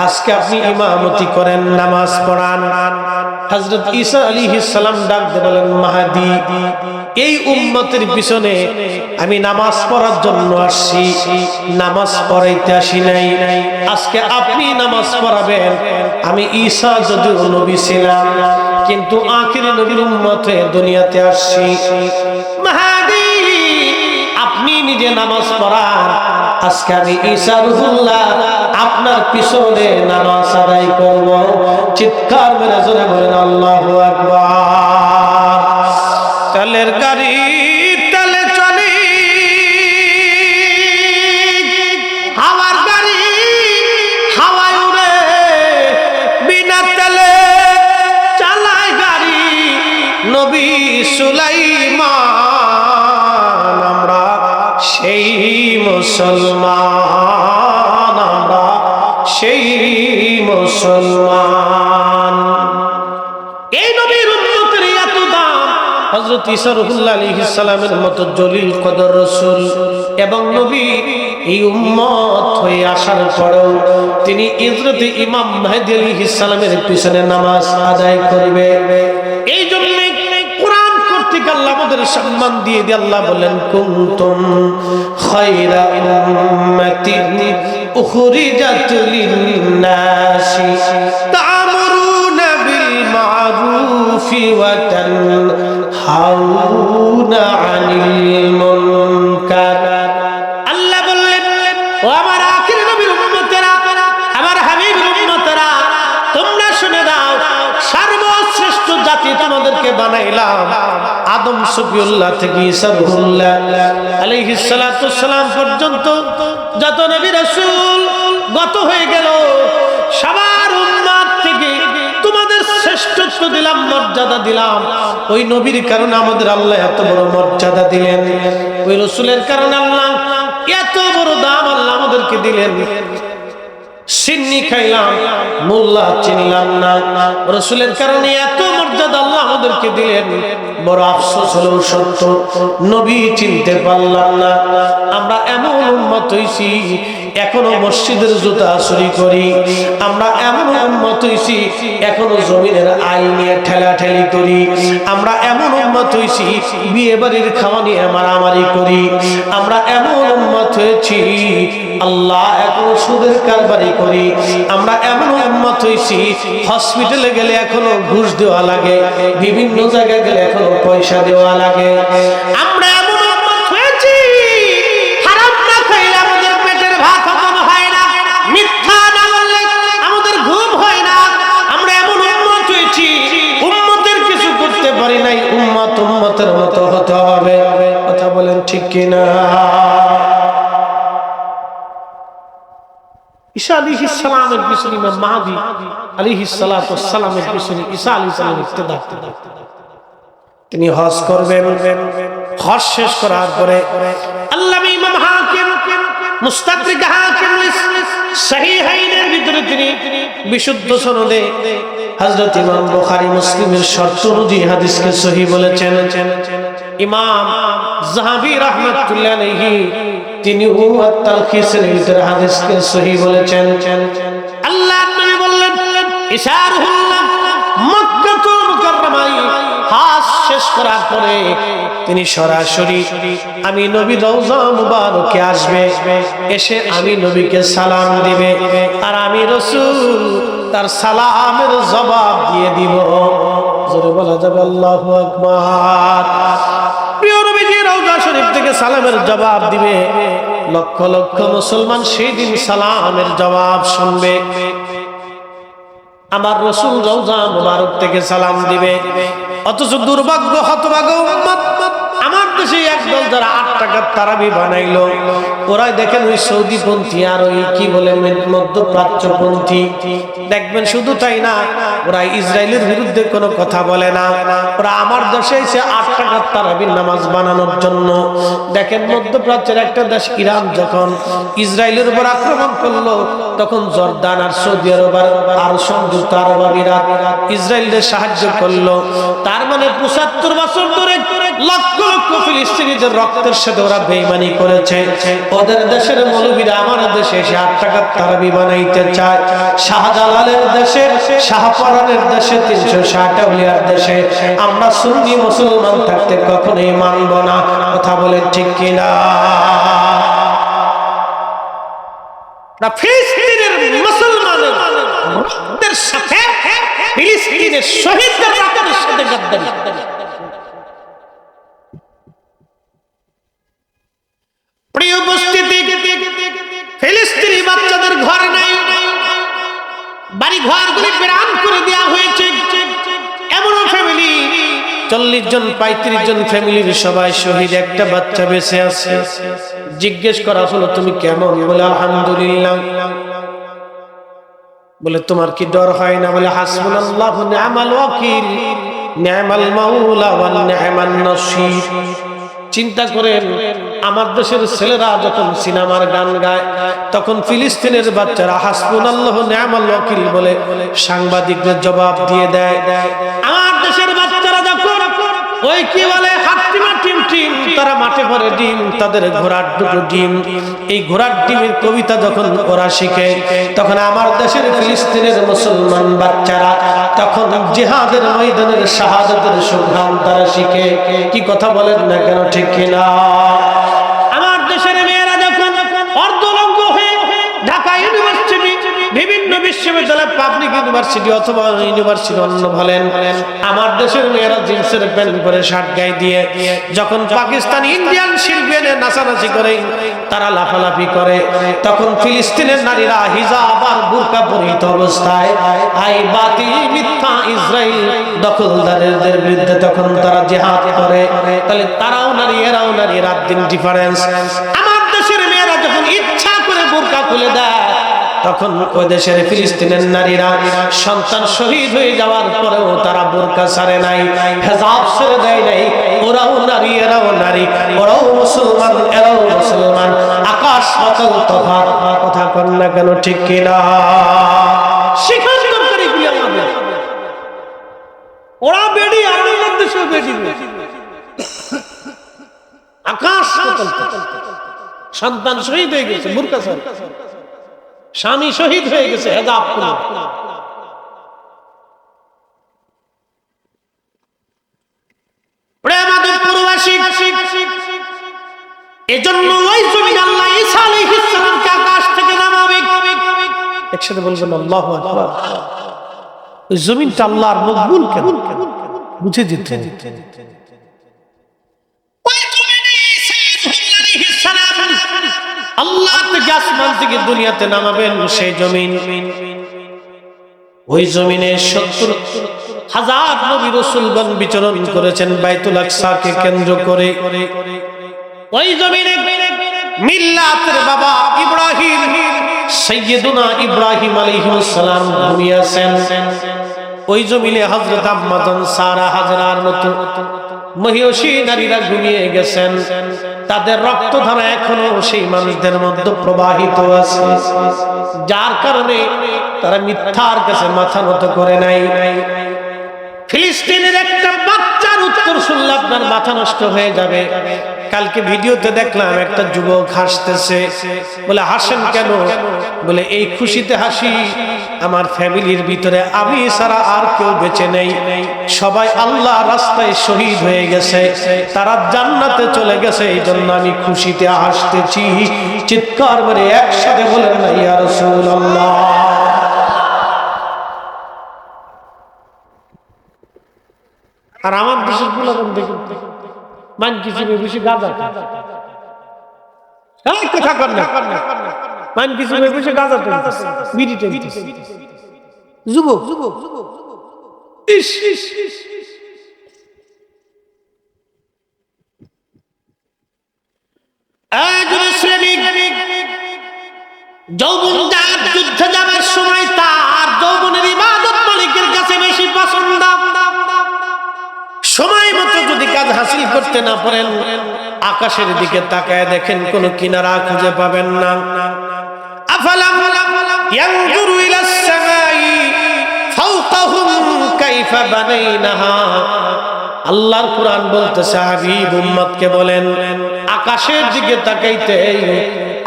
আজকে আপনি ইমামতি করেন, নামাজ পড়ান। হযরত ঈসা আলাইহিস সালাম ডাক দিয়ে বলেন, মাহদী এই উম্মতের পিছনে আমি নামাজ পড়ার জন্য আসছি, নামাজ পড়াইতে আসি নাই। আজকে আপনি নামাজ পড়াবেন। আমি ঈসা যদিও নবী ছিলাম, কিন্তু আখিরি নবীর উম্মতে দুনিয়াতে আসছি। মাহদী আপনি নিজে নামাজ পড়ান। আজকে আমি ঈসা রূহুল্লাহ আপনার পিছনে নামাজ আদায় করব। চিৎকার মেরে জোরে বলেন আল্লাহু আকবার। তেলের গাড়ি তেলে চলে, হাওয়ার গাড়ি হাওয়ায় উড়ে, বিনা তেলে চালায় গাড়ি নবী সুলাইমান। আমরা সেই মুসলমান, আমরা সেই মুসলমান। এই নবীর উম্মতের এত দাম। হযরত ঈসা রূহুল্লাহ আলাইহিস সালামের মতো জলিল কদর রাসূল এবং নবী এই উম্মত হয়ে আসার পরেও তিনি হযরত ইমাম মেহেদী আলাইহিস সালামের পিছনে নামাজ আদায় করবে। এই জন্য কোরআন কর্তৃক আল্লাহ আমাদের সম্মান দিয়ে দিয়ে আল্লাহ বলেন, কুনতুম খায়রা উম্মাতিন উখরিজাত লিন-নাসি তা'মুরুনা বিল মা'রুফি ওয়া তানহাউনা আনিল মুনকার। আল্লাহ বললেন, ও আমার আখির নবীর উম্মতেরা, আমার হাবিবের উম্মতেরা, তোমরা শুনে দাও, সর্বশ্রেষ্ঠ জাতি তোমাদেরকে বানাইলাম আদম সফিউল্লাহ থেকে ঈসা রূহুল্লাহ আলাইহিস সালাতু ওয়াসসালাম পর্যন্ত যত নবী রাসূল গত হয়ে গেল, সবার উম্মত থেকে তোমাদের শ্রেষ্ঠত্ব দিলাম, মর্যাদা দিলাম। ওই নবীর কারণে আমাদের আল্লাহ এত বড় মর্যাদা দিলেন, ওই রাসূলের কারণে আল্লাহ এত বড় দাম আল্লাহ আমাদেরকে দিলেন। সিন্নি খাইলাম, মোল্লা চিনলাম না, রাসূলের কারণে এত মর্যাদা আল্লাহ আমাদেরকে দিলেন। বড় আফসোস হলো সত্য, নবী চিনতে পারলাম না। আমরা এমন উম্মত হইছি এখনো মসজিদের জুতা চুরি করি, আমরা এমন উম্মত হইছি এখনো জমিনের আইন নিয়ে ঠেলাঠেলি করি, আমরা এমন উম্মত হইছি বিয়ে বাড়ির খাওয়া নিয়ে মারামারি করি, আমরা এমন উম্মত হয়েছি আল্লাহ এখনো সুদের কারবারি করি, আমরা এমন উম্মত হইছি হসপিটালে গেলে এখনো ঘুষ দেওয়া লাগে, বিভিন্ন জায়গায় গেলে এখনো পয়সা দেওয়া লাগে। আমরা এমন উম্মত হয়েছি হারাম না খাইলে আমাদের পেটের ভাত হজম হয় না, মিথ্যা না বললে আমাদের ঘুম হয় না। আমরা এমন উম্মত হয়েছি উম্মতের কিছু করতে পারি নাই, উম্মত উম্মতের মতো হতে হবে। কথা বলেন ঠিক কিনা? ঈসা আলাইহিস সালামের পিছনে ইমাম মাহদী আলাইহিস সালাতু ওয়াস সালামের পিছনে ঈসা আলাইহিস সালামের ইক্তেদা। তিনি হজ করবেন, হজ শেষ করার পরে আল্লামা ইমাম হাকিম মুস্তাদরিক হাকিম সহিহাইনের ভিতরে তিনি বিশুদ্ধ সনদে হযরত ইমাম বুখারী মুসলিমের শর্ত অনুযায়ী হাদিসকে সহিহ বলেছেন। ইমাম যাহাবী রাহমাতুল্লাহ আলাইহি তিনি তালখিসের ভিতরে হাদিসকে সহিহ বলেছেন। আল্লাহর নবী বললেন, ঈসা রূহুল্লাহ মক্কাতুল মুকাররমায় হজ শেষ করার পরে তিনি সরাসরি আমি নবী রওজা মুবারকে আসবে, এসে আমি নবীকে সালাম দিবে, আর আমি রাসূল তার সালামের জবাব দিয়ে দিব। জোরে বলা যাবে আল্লাহু আকবার। প্রিয় নবীজি রওজা শরীফ থেকে সালামের জবাব দিবে, লক্ষ লক্ষ মুসলমান সেই দিন সালামের জবাব শুনবে। আমার রাসূল রওজা মুবারক থেকে সালাম দিবে, অথচ দুর্ভাগ্য হতভাগ্য উম্মত আমার দেশে একদল যারা 8 টাকার তারাবি বানাইলো, ওরাই দেখেন ওই সৌদিপন্থী আর ওই কি বলে মধ্যপ্রাচ্যপন্থী, দেখবেন শুধু তাই না, ওরা ইসরায়েলের বিরুদ্ধে কোনো কথা বলে না, ওরা আমার দেশে এসে 8 টাকার তারাবির নামাজ বানানোর জন্য। দেখেন মধ্যপ্রাচ্যের একটা দেশ ইরান যখন ইসরায়েলের উপর আক্রমণ করলো, তখন জর্দান আর সৌদি আরব আর সংযুক্ত আরব আমিরাত ইসরায়েলদের সাহায্য করলো। তার মানে 75 বছর ধরে লক্ষ লক্ষ ফিলিস্তিনিদের রক্তের সাথে ওরা বেঈমানি করেছে। ওদের দেশের মৌলবীরা আমার দেশে এসে 8 টাকার তারাবি বানাইতে চায়। শাহজালালের দেশে, শাহপরানের দেশে, 360 আউলিয়ার দেশে আমরা সুন্নি মুসলমান থাকতে কখনোই মানব না। কথা বলেন ঠিক কিনা? ফিলিস্তিনের মুসলমানদের সাথে ফিলিস্তিনের শহীদদের রক্তের সাথে গাদ্দারি। প্রিয় উপস্থিতি, ফিলিস্তিনি বাচ্চাদের ঘর নাই, বাড়ি ঘরগুলি বিরান করে দেওয়া হয়েছে। এমন ফ্যামিলি 40 জন 35 জন ফ্যামিলির সবাই শহীদ, একটা বাচ্চা বেঁচে আছে। জিজ্ঞেস করা হলো তুমি কেমন? বলে আলহামদুলিল্লাহ। বলে তোমার কি ডর হয় না? বলে হাসবুনাল্লাহু নি'মাল ওয়াকিল নি'মাল মাওলা ওয়া নি'মান নাসির। চিন্তা করেন, আমার দেশের ছেলেরা যখন সিনেমার গান গায় তখন ফিলিস্তিনের বাচ্চারা হাসবুনাল্লাহু নি'মাল ওয়াকিল বলে সাংবাদিকদের জবাব দিয়ে দেয়। আমার দেশের বাচ্চারা যখন ওই কি বলে হাট্টিমা টিম টিম, তারা মাঠে পড়ে ডিম, তাদের ঘোড়ার দুটো ডিম, এই ঘোড়ার ডিমের কবিতা যখন ওরা শিখে, তখন আমার দেশের ফিলিস্তিনের মুসলমান বাচ্চারা তখন জিহাদের ময়দানের শাহাদাতের সুঘ্রাণ তারা শিখে। কি কথা বলেন না কেন, ঠিক কিনা? আমার দেশের মেয়েরা যখন অর্ধলঙ্গ হয়ে ঢাকা ইউনিভার্সিটি, বিভিন্ন বিশ্ববিদ্যালয়, পাবলিক ইউনিভার্সিটি অথবা ইউনিভার্সিটি অন্য বলেন, আমার দেশের মেয়েরা জিন্সের প্যান্ট পরে শার্ট গায়ে দিয়ে যখন পাকিস্তান ইন্ডিয়ান শিল্পীদের নাচানাচি করে, তারা লাফালাফি করে, তখন ফিলিস্তিনের নারীরা হিজাব আর বুরকা পরিহিত অবস্থায় আই বাতিল মিথ্যা ইসরায়েল দখলদারদের বিরুদ্ধে তখন তারা জিহাদ করে। তাহলে তারাও নারী, এরাও নারী, রাত দিন ডিফারেন্স। আমার দেশের মেয়েরা যখন ইচ্ছা করে বুরকা খুলে দেয়, তখন ওই দেশের ফিলিস্তিনের নারীরা সন্তান শহীদ হয়ে যাওয়ার পরেও তারা বোরকা ছাড়ে নাই, হিজাব ছেড়ে দেয় নাই। ওরাও নারী, এরাও নারী, ওরাও মুসলমান, এরাও মুসলমান, আকাশ পাতাল তফাৎ। কথা কন না কেন, ঠিক কিনা? শিখার দরকার এগুলি আমাদের। ওরা বেডি, আর আমাদের দেশেও বেডি, আকাশ পাতাল তফাৎ। সন্তান শহীদ হয়ে গেছে বোরকা ছাড়ে, স্বামী শহীদ হয়ে গেছে হিজাব খুলে। প্রেমাদের পূর্বাসী, এজন্য ওই জমিন আল্লাহ ঈসা আলাইহিস সালামকে আকাশ থেকে নামাবে। একসাথে বলবেন আল্লাহু আকবার। ওই জমিনটা আল্লাহর মকবুল কেন বুঝে যেতে, আল্লাহ থেকে আসমান থেকে দুনিয়াতে নামাবেন সেই জমিন। ওই জমিনে 70,000 নবী রাসূলগণ বিচরণ করেছেন বাইতুল আকসাকে কেন্দ্র করে। ওই জমিনে মিল্লাতের বাবা ইব্রাহিম, সাইয়্যিদুনা ইব্রাহিম আলাইহিস সালাম ঘুমিয়েছেন। ওই জমিনে হযরত আম্মা জান সারা হাজরার মতো মহিয়সী নারীরা ঘুমিয়ে গেছেন। তাদের রক্তধারা এখনো সেই মানুষদের মধ্যে প্রবাহিত আছে, যার কারণে তারা মিথ্যার কাছে মাথা নত করে নাই। ফিলিস্তিনের একটা বাচ্চার উত্তর শুনলে আপনার মাথা নষ্ট হয়ে যাবে। কালকে ভিডিওতে দেখলাম একটা যুবক হাসতেছে। বলে হাসেন কেন? বলে এই খুশিতে হাসি, আমার ফ্যামিলির ভিতরে আমি ছাড়া আর কেউ বেঁচে নেই, সবাই আল্লাহ রাস্তায় শহীদ হয়ে গেছে, তারা জান্নাতে চলে গেছে, এই জন্য আমি খুশিতে হাসতেছি। চিৎকার করে একসাথে বলেন না ইয়া রাসূলুল্লাহ। আর আমার দেশের গুলাম দেখুন, মান কিছু বেশি গাঁজা কথা কর না, মান কিছু বেশি গাঁজা বিড়ি টেনতেছে যুবক। যৌবন যার যুদ্ধে যাবার সময় তার যৌবনের ইবাদত মালিকের কাছে বেশি পছন্দ। সময় মতো যদি কাজ হাসিল করতে না পারেন, আকাশের দিকে তাকায় দেখেন কোন কিনারা খুঁজে পাবেন না। আফালাম ইয়ানজুরু ইলাস সামাই ফাওকাহুম কাইফা বানাইনাহা। আল্লাহর কুরআন বলতেছে হাবিব উম্মতকে বলেন আকাশের দিকে তাকাইতে,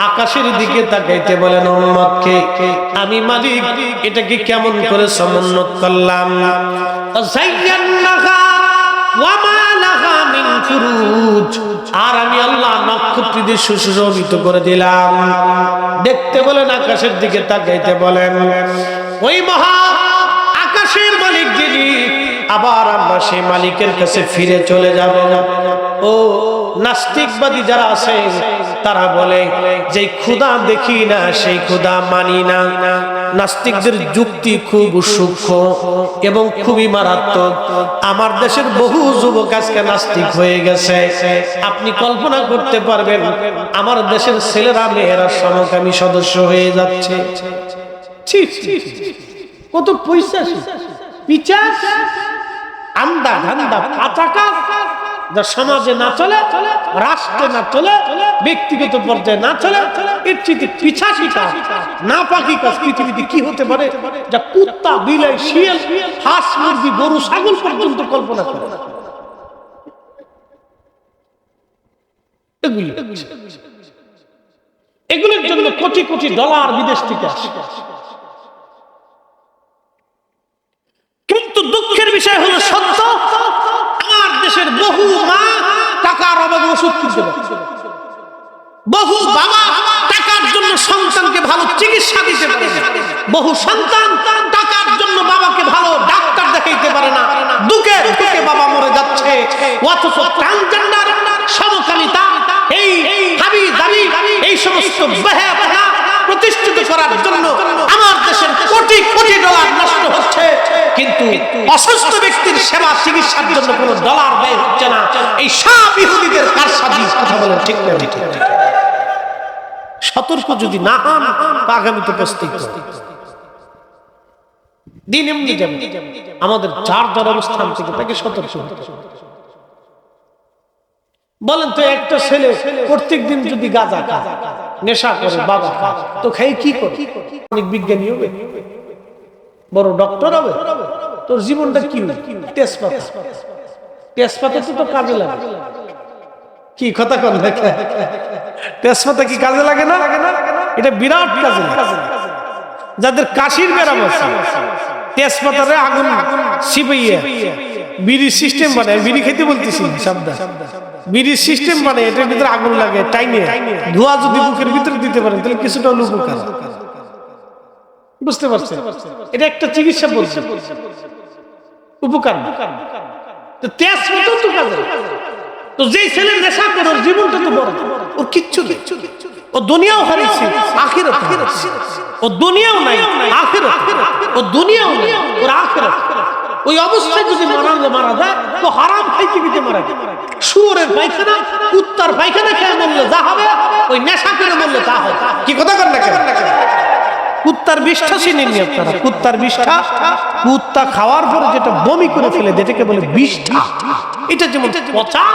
আকাশের দিকে তাকাইতে বলেন উম্মতকে আমি মালিক এটাকে কেমন করে সমুন্নত করলাম। যায়্যানাহা ওয়া মা লাহা মিন ফুরুজ, আর আমি আল্লাহ নক্ষত্র দিয়ে সুশোভিত করে দিলাম। দেখতে বলেন আকাশের দিকে তাকাইতে বলেন। ওই মহা আকাশের মালিক যিনি, আবার আমরা সেই মালিকের কাছে ফিরে চলে যাব। ও নাস্তিকবাদী যারা আছে তারা বলে যে খোদা দেখি না সেই খোদা মানি না। নাস্তিকদের যুক্তি খুব সূক্ষ্ম এবং খুবই মারাত্মক। আমার দেশের বহু যুবক আজকে নাস্তিক হয়ে গেছে। আপনি কল্পনা করতে পারবেন আমার দেশের ছেলেরা মেয়েরা সমকামী সদস্য হয়ে যাচ্ছে। কত পয়সা পিচাস আন্দা ধান্দা পাচাকা যা সমাজে না চলে, রাষ্ট্রে না চলে, ব্যক্তিগত পর্যায়ে না চলে, এর চেয়ে পিছাসি কাজ না পাকি কাজ পৃথিবীতে কি হতে পারে যা কুত্তা বিলাই শিয়াল হাঁস মুরগি গরু ছাগল পর্যন্ত কল্পনা করে। এগুলোর জন্য কোটি কোটি ডলার বিদেশ থেকে আসে। কিন্তু দুঃখের বিষয় হলো সত্য, আমার দেশের বহু মা টাকার অভাবে ওষুধ কিনতে পারে, বহু বাবা টাকার জন্য সন্তানকে ভালো চিকিৎসা দিতে পারে, বহু সন্তান টাকার জন্য বাবাকে ভালো ডাক্তার দেখাইতে পারে না, দুঃখে দুঃখে বাবা মরে যাচ্ছে। অথচ ট্রান্সজেন্ডার সমকামিতা এই হাবি দাবি এই সমস্ত বেহায়া প্রতিষ্ঠিত করার জন্য আমার দেশের কোটি কোটি ডলার নষ্ট হচ্ছে, কিন্তু অসুস্থ ব্যক্তির সেবা চিকিৎসার জন্য কোনো ডলার ব্যয় হচ্ছে না। এই সব ইহুদিদের কারসাজি। কথা বলেন ঠিক না? সতর্ক যদি না হন আগামীতে পস্তিত দিন এমনি যাবে। আমাদের যার যার অবস্থান থেকে তাকে সতর্ক হতে হবে। বলেন তো একটা ছেলে প্রত্যেকদিন যদি গাঁজা খায়, নেশা করে, বাবা তো খাই কি করে? অনেক বিজ্ঞানী হবে, বড় ডক্টর হবে, তোর জীবনটা কি? তেজপাতা, তেজপাতা তো কাজে লাগে। কি কথা কন? তেজপাতা কি কাজে লাগে না? এটা বিরাট কাজে লাগে। যাদের কাশির ব্যারাম আছে তেজপাতারে আগুন সিপাইয়া বিড়ি সিস্টেম বানায়, বিড়ি খেতে বলতেছি সাবধান, বিড়ির সিস্টেম মানে এটার ভিতরে আগুন লাগে টাইনে ধোঁয়া যদি বুকের ভিতরে দিতে পারেন তাহলে কিছুটা উপকার। বুঝতে পারছেন? এটা একটা চিকিৎসা বলছে উপকার। তো তেজপাতা তো কাজে। তো যেই ছেলে নেশা করে ওর জীবনটা তো বড়, ওর কিচ্ছু নেই, ও দুনিয়াও হারিয়েছে আখিরাত হারিয়েছে। ও দুনিয়াও নাই আখিরাত, ও দুনিয়াও নাই ওর আখিরাত। ওই অবস্থায় যদি মারা যায় তো হারাম খাইতে গিয়ে মারা যায়। শুয়োরের পায়খানা কুত্তার পায়খানা খেয়ে মরলে যা হবে, ওই নেশা করে মরলে তা হয়। কি কথা কর না কেন? কুত্তার বিষ্ঠা চিনেননি আপনারা? কুত্তার বিষ্ঠা, কুত্তা খাওয়ার পরে যেটা বমি করে ফেলে যেটাকে বলে বিষ্ঠা, এটা যেমন পচা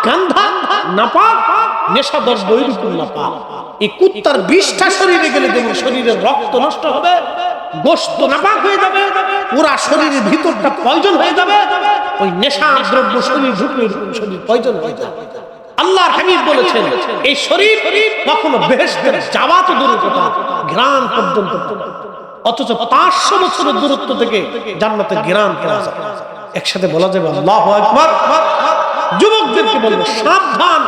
গন্ধা নাপাক নেশা দ্রব্য ওইরকম নাপাক। এই কুত্তার বিষ্ঠা শরীরে গেলে যেমন শরীরের রক্ত নষ্ট হবে, গোশত নাপাক হয়ে যাবে, পুরা শরীরের ভিতরটা পয়জন হয়ে যাবে। ওই নেশা দ্রব্য শরীর ঢুকলে শরীর পয়জন হয়ে যাবে। আল্লাহর হাবিব বলেছেন এই শরীর কখনো বেহেশতের যাওয়া তো দূরের কথা, ঘ্রাণ পর্যন্ত, অথচ 500 বছরের দূরত্ব থেকে জান্নাতের ঘ্রাণ পাওয়া যায়। একসাথে বলা যাবে আল্লাহু আকবার। যুবকদেরকে বলবো সাবধান,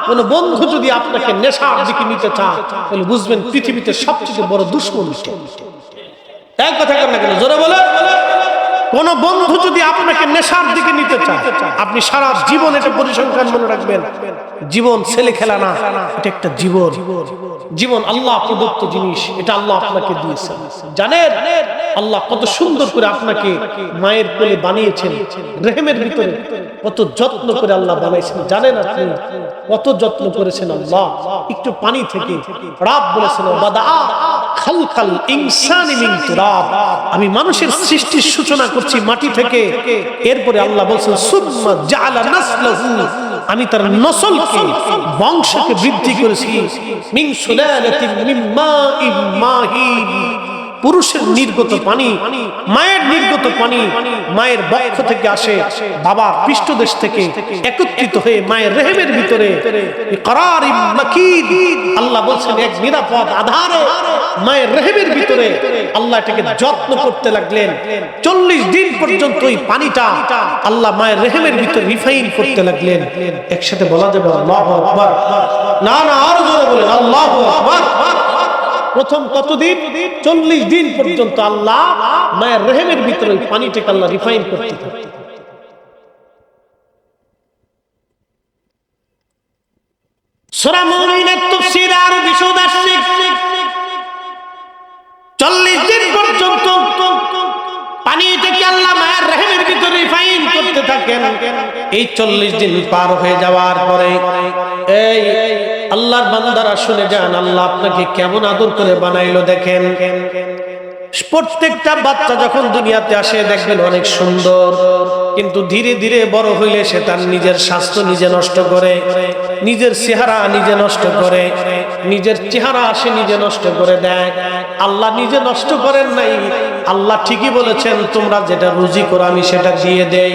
কোন বন্ধু যদি আপনাকে নেশার দিকে নিতে চায় তাহলে বুঝবেন পৃথিবীতে সবচেয়ে বড় দুশমন। এক কথা কেন কেন জোরে বলে, কোন বন্ধু যদি আপনাকে নেশার দিকে নিতে চায় আপনি সারা জীবন এটা পরিসংখ্যান মনে রাখবেন, জীবন ছেলে খেলা না, এটা একটা জীবন। জীবন আল্লাহ প্রদত্ত জিনিস, এটা আল্লাহ আপনাকে দিয়েছেন। জানেন আল্লাহ কত সুন্দর করে আপনাকে মায়ের কোলে বানিয়েছেন, রেহেমের ভিতরে কত যত্ন করে আল্লাহ বানাইছেন। জানেন আপনি কত যত্ন করেছেন আল্লাহ? একটু পানি থেকে রাব বলেছেন বাদা খালকাল ইনসানি মিন তুরাব, আমি মানুষের সৃষ্টির সূচনা করছি মাটি থেকে। এরপরে আল্লাহ বলেন সুম্মা জাআলা নাসলাহু, আমি তার নসলকে বংশকে বৃদ্ধি করেছি মিন সুলালাতিন মিন মাইন মাহিন, পুরুষের নির্গত পানি, মায়ের নির্গত পানি মায়ের বক্ষ থেকে আসে, বাবার পৃষ্ঠদেশ থেকে একত্রিত হয়ে মায়ের রেহেমের ভিতরে করারিম মাকিদ, আল্লাহ বলছেন এক নিরাপদ আধারে মায়ের রেহেমের ভিতরে আল্লাহ এটাকে যত্ন করতে লাগলেন। 40 দিন পর্যন্ত ওই পানিটা আল্লাহ মায়ের রেহেমের ভিতরে রিফাইন করতে লাগলেন। একসাথে বলা যাবে আল্লাহু আকবার। না না আরো জোরে বলেন আল্লাহু আকবার। প্রথম কতদিন? 40 দিন পর্যন্ত আল্লাহ মায়ের রেহেমের ভিতরে পানিটাকে আল্লাহ রিফাইন করতে থাকে। সূরা মুমিনের তাফসীর আর বিশদ আসছে 40 দিন পর্যন্ত পানিটাকে আল্লাহ মায়ের রেহেমের ভিতরে রিফাইন করতে থাকেন। এই 40 দিন পার হয়ে যাওয়ার পরে এই আল্লাহর বান্দারা শুনে যান আল্লাহ আপনাকে কেমন আদর করে বানাইলো দেখেন। প্রত্যেকটা বাচ্চা যখন দুনিয়াতে আসে দেখবেন অনেক সুন্দর, কিন্তু ধীরে ধীরে বড় হইলে সে তার নিজের স্বাস্থ্য নিজে নষ্ট করে, নিজের চেহারা নিজে নষ্ট করে, নিজের চেহারা সে নিজে নষ্ট করে দেয়। আল্লাহ নিজে নষ্ট করেন নাই, আল্লাহ ঠিকই বলেছেন তোমরা যেটা রুজি করো আমি সেটা দিয়ে দেই।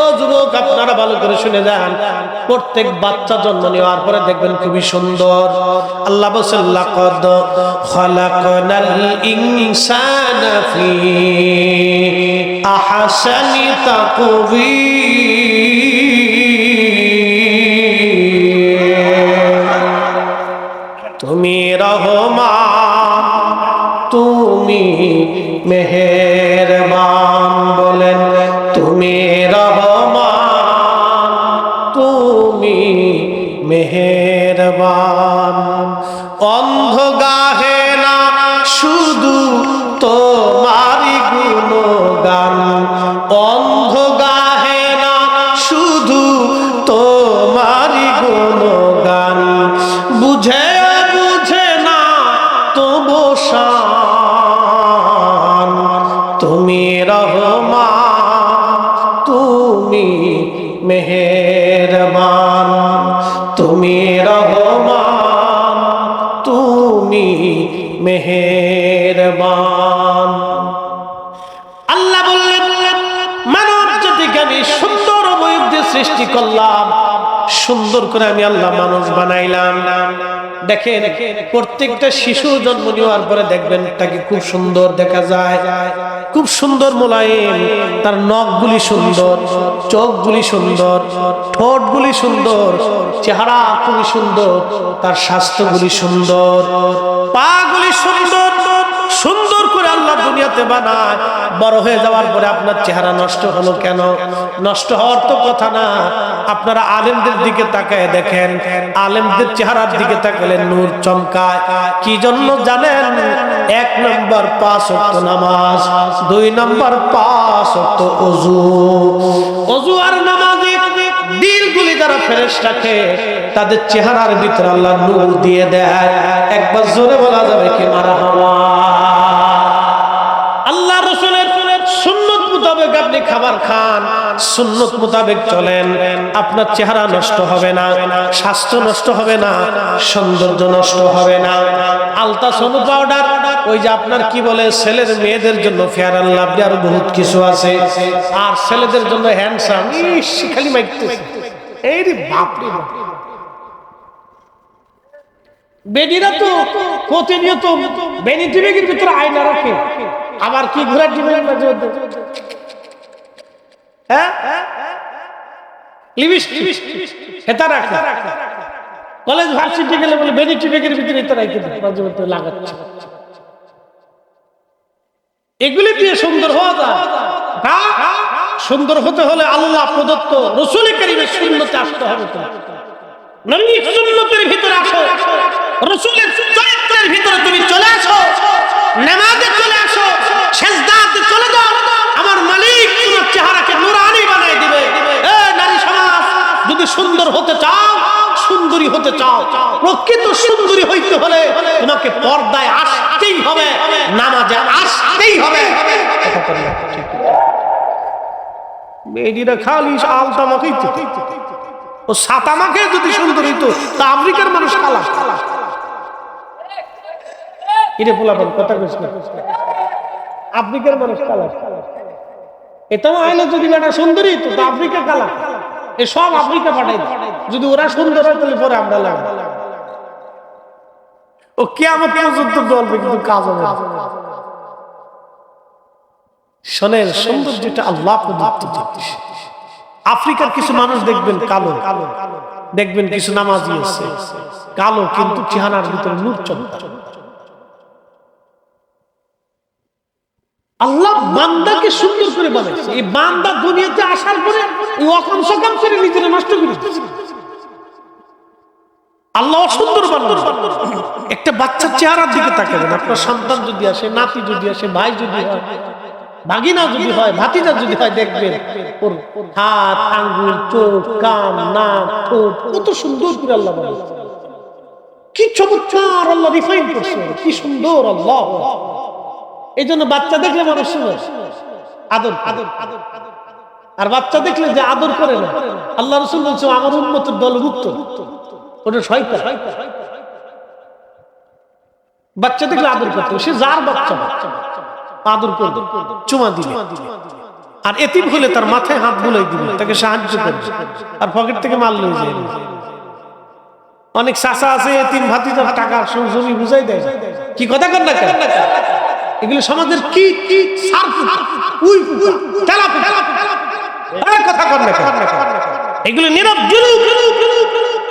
ও যুবক আপনারা ভালো করে শুনে যান, প্রত্যেক বাচ্চা জন্ম নেওয়ার পরে দেখবেন খুবই সুন্দর। আল্লাহ বলেন লাকাদ খালাকনাল ইনসানা ফি আহসানি তাকওয়িম। তুমি রহমান তুমি মেহেরবান, বলেন তুমি রহমান তুমি মেহেরবান। অন্ধ গাহে না শুধু তোমারি গুণগান, অন্ধ গাহে না শুধু তোমারি গুণগান, বুঝে বুঝে না তবু শান। তুমি রহমান তুমি মেহেরবান, তুমি রহমান তুমি মেহেরবান। আল্লাহ বললেন মানব জাতিকে আমি সুন্দর অবয়ব দিয়ে সৃষ্টি করলাম, সুন্দর করে আমি আল্লাহ মানুষ বানাইলাম। দেখেন প্রত্যেকটা শিশু জন্ম নেওয়ার পরে দেখবেন তাকে খুব সুন্দর দেখা যায়, খুব সুন্দর মোলায়েম, তার নখগুলি সুন্দর, চোখগুলি সুন্দর, ঠোঁটগুলি সুন্দর, চেহারা খুবই সুন্দর, তার স্বাস্থ্যগুলি সুন্দর, পাগুলি সুন্দর, সুন্দর করে আল্লাহ দুনিয়াতে বানায়। বড় হয়ে যাওয়ার পরে আপনার চেহারা নষ্ট হলো কেন? নষ্ট হওয়ার তো কথা না। আপনারা আলেমদের দিকে তাকায় দেখেন, আলেমদের চেহারার দিকে তাকালে নূর চমকায়। কি জন্য জানেন? 1 নম্বর 5 ওয়াক্ত নামাজ, 2 নম্বর 5 ওয়াক্ত ওযু। ওযু আর নামাজে দিলগুলি যারা ফ্রেশ রাখে তাদের চেহারার ভিতর আল্লাহ নূর দিয়ে দেয়। একবার জোরে বলা যাবে কি মারহাবা। আল্লাহ রাসূলের সুন্নাত মোতাবেক আপনি খাবার খান, সুন্নাত মোতাবেক চলেন, আপনার চেহারা নষ্ট হবে না, স্বাস্থ্য নষ্ট হবে না, সৌন্দর্য নষ্ট হবে না। আলতাসনু পাউডার, ওই যে আপনার কি বলে ছেলের মেয়েদের জন্য ফেয়ার অ্যান্ড লাভলি আর বহুত কিছু আছে, আর ছেলেদের জন্য হ্যান্ডসাম, খালি মাইকতেছে। এই রে বাপ রে বাপ, বেডিরা তো প্রতিনিয়ত ভ্যানিটি ব্যাগের ভিতরে আয়না রাখে, আবার কি ঘোরার জীবনের মাঝে মধ্যে হ্যাঁ লিপস্টিক এটা রাখে। কলেজ ভার্সিটি গেলে বলে ভ্যানিটি ব্যাগের ভিতরে এটা রাখে মাঝে মধ্যে লাগাচ্ছে। এগুলি দিয়ে সুন্দর হওয়া যায় না। সুন্দর হতে হলে আল্লাহ প্রদত্ত রাসূল কারীমের সুন্নতে আসতে হবে। তো নবীর সুন্নতের ভিতরে আসো, রাসূলের চরিত্রের ভিতরে তুমি চলে আসো, নামাজে চলে আসো, সিজদাতে চলে যাও। আমার মালিক তোমার চেহারাকে নূরানি বানাই দিবে। এই নারী সমাজ, যদি সুন্দর হতে চাও, সুন্দরী হতে চাও, প্রকৃত সুন্দরী হইতে হলে তোমাকে পর্দায় আসতেই হবে, নামাজে আসতেই হবে। মেয়েরা খালি আলতা মাখাইতে, ও সাতা মাখে যদি সুন্দর হইতো তা আফ্রিকার মানুষ কালা। এটা বলাবেন কথা কইছ না, আফ্রিকার মানুষ কালা। এটাও আইলে যদি বেটা সুন্দরী তো আফ্রিকা কালা, এ সব আফ্রিকা পাঠাই। যদি ওরা সুন্দর হয় তাহলে পরে আমরা লাগবে। ও কিয়ামত পর্যন্ত বলবে কিন্তু কাজ হবে না। শোনেন, সৌন্দর্যটা আল্লাহ প্রদত্ত জিনিস। আফ্রিকার কিছু মানুষ দেখবেন কালো, দেখবেন কিছু নামাজি আছে কালো, কিন্তু চেহারার ভিতরে নূর চমকায়। আল্লাহ বান্দাকে সুন্দর করে বানাইছে, এই বান্দা দুনিয়াতে আসার পরে এই অকাম সকাম করে নিজেরা নষ্ট করে দিচ্ছে। আল্লাহ সুন্দর বানানো। একটা বাচ্চার চেহারার দিকে তাকাবেন, আপনার সন্তান যদি আসে, নাতি যদি আসে, ভাই যদি হয়, ভাগিনা যদি হয়, ভাতিজা যদি হয়, দেখবেন ওর হাত, আঙ্গুল, চোখ, কান, নাক, ঠোঁট কত সুন্দর করে আল্লাহ বানাইছে। কি চমৎকার আল্লাহ রিফাইন করছে, কি সুন্দর আল্লাহ। এই জন্য বাচ্চা দেখলে মানুষ আদর আদর আদর, আর বাচ্চা দেখলে যে আদর করে না, আল্লাহ রাসূল বলছে আমার উম্মতের দলভুক্ত, ওটা শয়তান। বাচ্চা দেখলে আদর করতে, সে যার বাচ্চা আদর করবে, চুমা দিবে, আর এতিম হলে তার মাথায় হাত বুলাই দিবে, তাকে সাহায্য করবে, আর পকেট থেকে মাল লয়ে যায়। অনেক চাচা আছে এতিম ভাতিজার টাকা জমি বুঝাই দেয়, কি কথা কর না কেন? এগুলো সমাজের কি কি কথা কর না কেন? এগুলো নীরব জুলুম।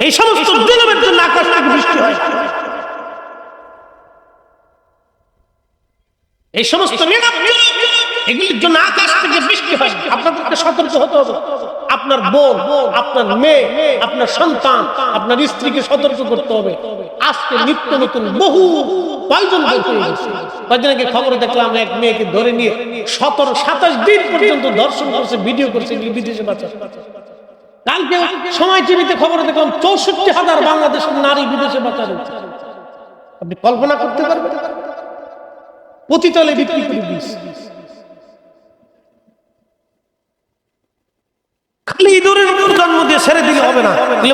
এই সমস্ত জুলুমের জন্য আকাশ থেকে বৃষ্টি হয়। এই সমস্ত নীরব জুলুম, এগুলোর জন্য আকাশ থেকে বৃষ্টি হয়। আপনাদেরকে সতর্ক হতে হবে। আপনার বোন, আপনার মেয়ে, আপনার সন্তান, আপনার স্ত্রীকে সতর্ক করতে হবে। আজকে নিত্য নতুন বহু পয়জন হয়ে গেছে। কয়েকদিন আগে খবরে দেখলাম এক মেয়েকে ধরে নিয়ে 17-27 দিন পর্যন্ত ধর্ষণ করছে, ভিডিও করছে, বিদেশে পাচার। কালকে সময় টিভিতে খবরে দেখলাম 64,000 বাংলাদেশের নারী বিদেশে পাচার হচ্ছে। আপনি কল্পনা করতে পারবেন? পতিতলে বিক্রি করে দিয়েছে। খালি ইঁদুরের জন্ম দিয়ে ছেড়ে দিলে হবে না,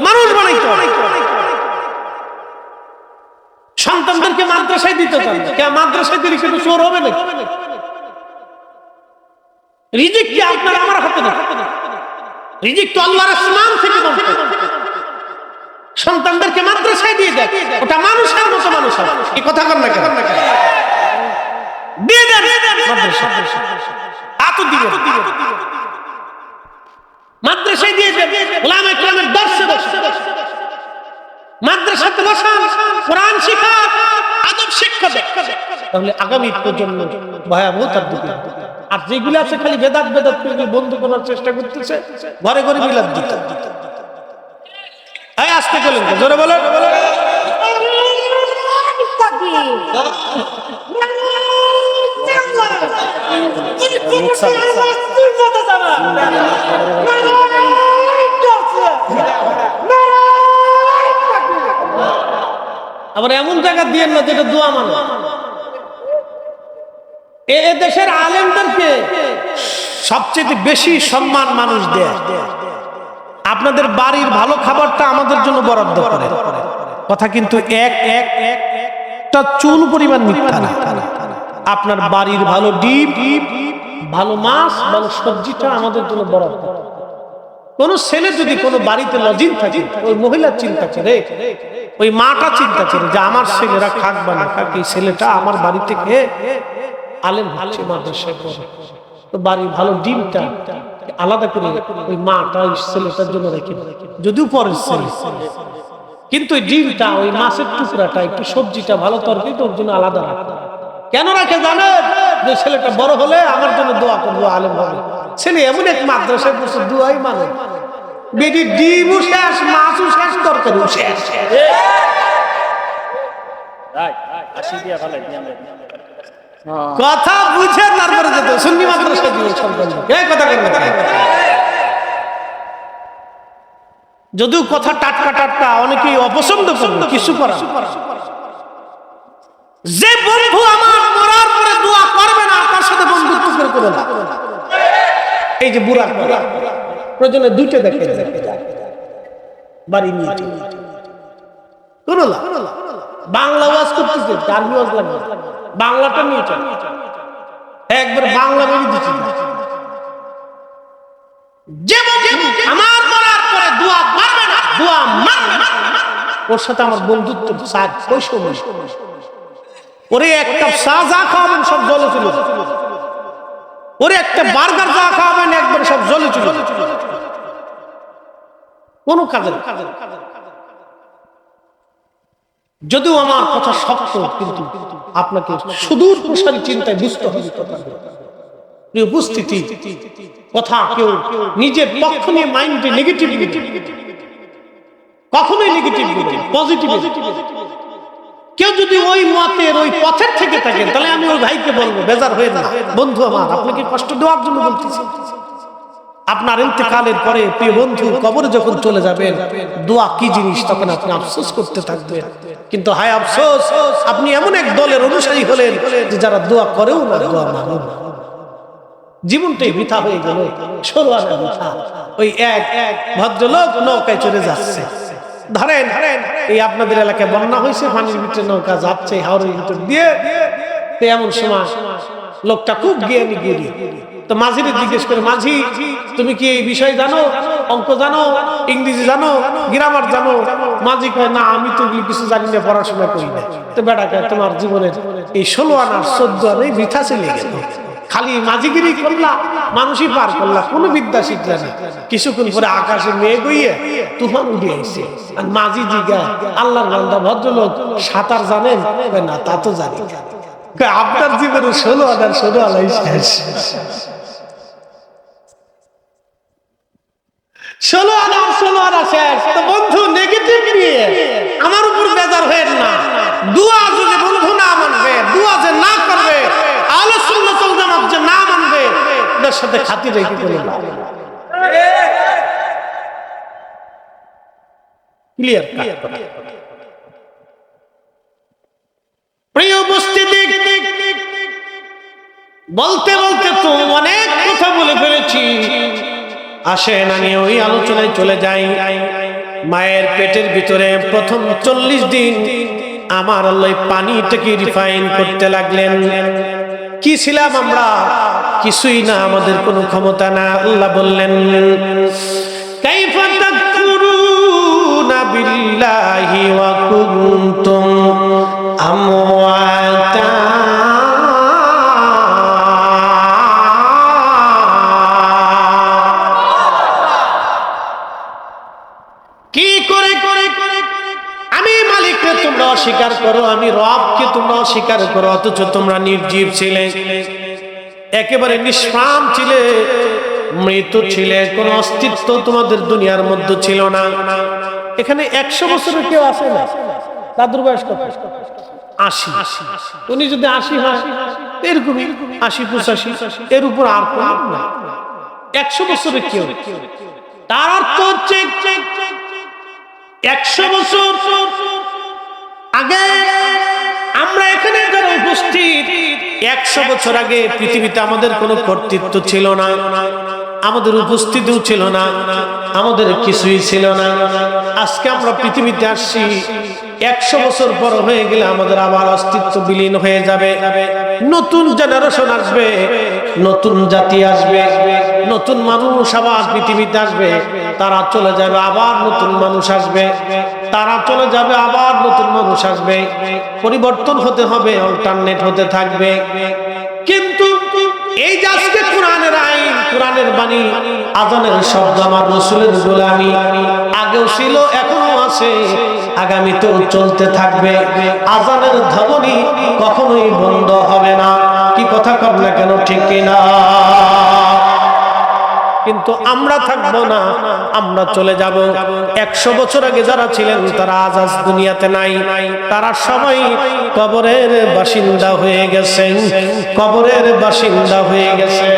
মানুষ বানাইতে হবে। সন্তানদেরকে মাদ্রাসায় দিতে চান, কে মাদ্রাসায় দিলে কিন্তু চোর হবে না? রিজিক কি আপনার আমার হাতে না? রিজিক তো আল্লাহর আসমান থেকে বন্টন। সন্তানদেরকে মাদ্রাসায় দিয়ে দেয়, ওটা মানুষের মতো মানুষ হবে। এই কথা কর না কেন? দিয়ে দেন মাদ্রাসা, এত দিবে মাদ্রাসায় দিয়ে দেন, ওলামায়ে কেরামের দর্শে বসে, মাদ্রাসাতে বসান, কোরআন শিক্ষা, আদব শিক্ষা দেন, তাহলে আগামী প্রজন্ম ভয়াবহতার দিকে। আর যেগুলো আছে খালি বেদাত বেদাত করে বন্ধ করার চেষ্টা করতেছে, ঘরে ঘরে মিলাদ দিতে। এই আজকে বলেন, জোরে বলেন। আবার এমন জায়গা দিয়ে না যেটা দোয়া মানে। এ দেশের আলেমদেরকে সবচেয়ে বেশি সম্মান মানুষ দেয়। আপনাদের বাড়ির ভালো খাবারটা আমাদের জন্য বরাদ্দ করে, কথা কিন্তু একটা চুল পরিমাণ মিথ্যা না। আপনার বাড়ির ভালো ডিম, ভালো মাছ, ভালো সবজিটা আমাদের জন্য বরাদ্দ। কোন ছেলে যদি কোনো বাড়িতে লজিং থাকে, ওই মহিলার চিন্তা করে, ওই মাটা চিন্তা করে যে আমার ছেলেরা খাক বা না খাক, এই ছেলেটা আমার বাড়িতে খেয়ে আলেম হচ্ছে, মাদ্রাসায় পড়ে, তো বাড়ির ভালো ডিমটা আলাদা করে ওই মাটা ওই ছেলেটার জন্য রেখে, যদিও পরের ছেলে, কিন্তু ওই ডিমটা, ওই মাছের টুকরাটা, একটু সবজিটা, ভালো তরকারি ওর জন্য আলাদা রাখে। কেন রাখে জানেন? যে ছেলেটা বড় হলে আমার জন্য দোয়া করবো, আলেম হবে। ছেলে এমন এক মাদ্রাসায় বসে দোয়াই মানে, বেটি ডিমও শেষ, মাছও শেষ, তরকারিও শেষ। কথা বুঝে তারপরে যেত সুন্নি মাদ্রাসায় দিয়ে কথা বলবে। যদিও কথা টাটকা টাটকা অনেকেই অপছন্দ করবে, কিছু করা। যে বন্ধু আমার মরার পরে দোয়া করবে না, তার সাথে বন্ধুত্ব করে না। এই যে বুড়া প্রয়োজনে দুইটা দেখে বাড়ি নিয়ে বাংলা ওয়াজ করতেছে, আরবি ওয়াজ লাগবে, বাংলাটা নিয়ে চল, একবার বাংলা বেরিয়ে দিচ্ছি। যে আমার মরার পরে দোয়া করবে না, দোয়া মানবে না, ওর সাথে আমার বন্ধুত্ব ওরে এক কাপ চা যা খাওয়াবেন সব জলে চলে, ওরে একটা বার্গার যা খাওয়াবেন একবার সব জলে চলে, কোন কাজে। যদিও আমার কথা শক্ত, কিন্তু আপনাকে সুদূর প্রসারী চিন্তায় বুঝতে হবে কথা। প্রিয় উপস্থিতি, কথা কেউ নিজের পক্ষ নিয়ে মাইন্ডে নেগেটিভ কখনোই নেগেটিভ পজিটিভ। কেউ যদি ওই মতের ওই পথের থেকে থাকেন তাহলে আমি ওই ভাইকে বলবো বেজার হয়ে না, বন্ধু আমার আপনাকে কষ্ট দেওয়ার জন্য বলতেছি। আপনার ইন্তেকালের পরে প্রিয় বন্ধু কবরে যখন চলে যাবেন, দোয়া কি জিনিস তখন আপনি আফসোস করতে থাকবেন। কিন্তু হায় আফসোস, আপনি এমন এক দলের অনুসারী হলেন যে যারা দোয়া করেও না, দোয়া মানে না। জীবনটাই বৃথা হয়ে গেল। 16 আনা বৃথা। ওই এক ভদ্রলোক নৌকায় চলে যাচ্ছে, ধরেন এই আপনাদের এলাকায় বন্যা হয়েছে, পানির ভিতরে নৌকা যাচ্ছে হাওরের ভিতর দিয়ে। এমন সময় লোকটা খুব জ্ঞানী গুণী, তো মাঝিরে জিজ্ঞেস করে, মাঝি তুমি কি এই বিষয় জানো, অঙ্ক জানো, ইংরেজি জানো, গ্রামার জানো? মাঝি কয় না, আমি তো কিছু জানি না, পড়াশোনা করি না। তো বেটা কয় তোমার জীবনের এই 16 আনা 14 আনাই বৃথা চলে গেল, খালি মাঝিগিরি করলা, মানুষই পার করলা, কোনো বিদ্যা শিখলে না। কিছুক্ষণ পরে আকাশে মেঘ হইয়ে তুফান উঠে আসছে, আর মাঝি জিজ্ঞা আল্লাহর বান্দা ভদ্রলোক সাঁতার জানেন? না, তা তো জানি। আপনার জীবনে 16 আনার 16 আনাই শেষ। 16 আনা শেষ। তো বন্ধু নেগেটিভ নিয়ে আমার উপর বেজার হয়েন না। দুয়া যদি বন্ধু না মানবে, দুয়া যে না করবে, আহলে সুন্নাত ওয়াল জামাত যে না মানবে, এদের সাথে খাতির রেখে চলবে। ক্লিয়ার? প্রিয় উপস্থিতি, বলতে বলতে তো অনেক কথা বলে ফেলেছি। আসেন আমি ওই আলোচনায় চলে যাই। মায়ের পেটের ভিতরে প্রথম 40 দিন আমার আল্লাহ পানিটাকে রিফাইন করতে লাগলেন। কি ছিলাম আমরা? কিছুই না, আমাদের কোনো ক্ষমতা না। আল্লাহ বললেন, কাইফা তাকফুরুনা বিল্লাহি ওয়া কুনতুম আমওয়াতা। কি করে আমি মালিককে তোমরা অস্বীকার করো, আমি রবকে তোমরা অস্বীকার করো, অথচ তোমরা নির্জীব ছিলে, একেবারে নিষ্প্রাণ ছিলে, মৃত ছিলে, কোনো অস্তিত্ব তোমাদের দুনিয়ার মধ্যে ছিল না। এখানে 100 বছরের কেউ আছে না? দাদুর বয়স কত? 80। উনি যদি 80 হয়, এরকমই 80-85, এর উপর আর কোনো না। 100 বছরের কেউ। তার অর্থ হচ্ছে 100 বছর আগে আমরা এখানে যারা উপস্থিত, 100 বছর আগে পৃথিবীতে আমাদের কোনো কর্তৃত্ব ছিল না, আমাদের উপস্থিতিও ছিল না, আমাদের কিছুই ছিল না। আজকে আমরা পৃথিবীতে আসছি, 100 বছর পর হয়ে গেলে আমাদের আবার অস্তিত্ব বিলীন হয়ে যাবে। নতুন জেনারেশন আসবে, নতুন জাতি আসবে, নতুন মানুষ আবার পৃথিবীতে আসবে, তারা চলে যাবে, আবার নতুন মানুষ আসবে, তারা চলে যাবে, আবার নতুন মানুষ আসবে। পরিবর্তন হতে হবে, অল্টারনেট হতে থাকবে। কিন্তু এই যে আজকে কোরআনের আইন, কোরআনের বাণী, আজানের শব্দ আমার রাসূলের গোলামি, আগেও ছিল, এখনো আছে, আগামীতেও চলতে থাকবে। আজানের ধ্বনি কখনোই বন্ধ হবে না। কি কথা কর না কেন, ঠিক কিনা? কিন্তু আমরা থাকবো না, আমরা চলে যাব। 100 বছর আগে যারা ছিলেন তারা আজ দুনিয়াতে নাই, তারা সবাই কবরের বাসিন্দা হয়ে গেছেন, কবরের বাসিন্দা হয়ে গেছে।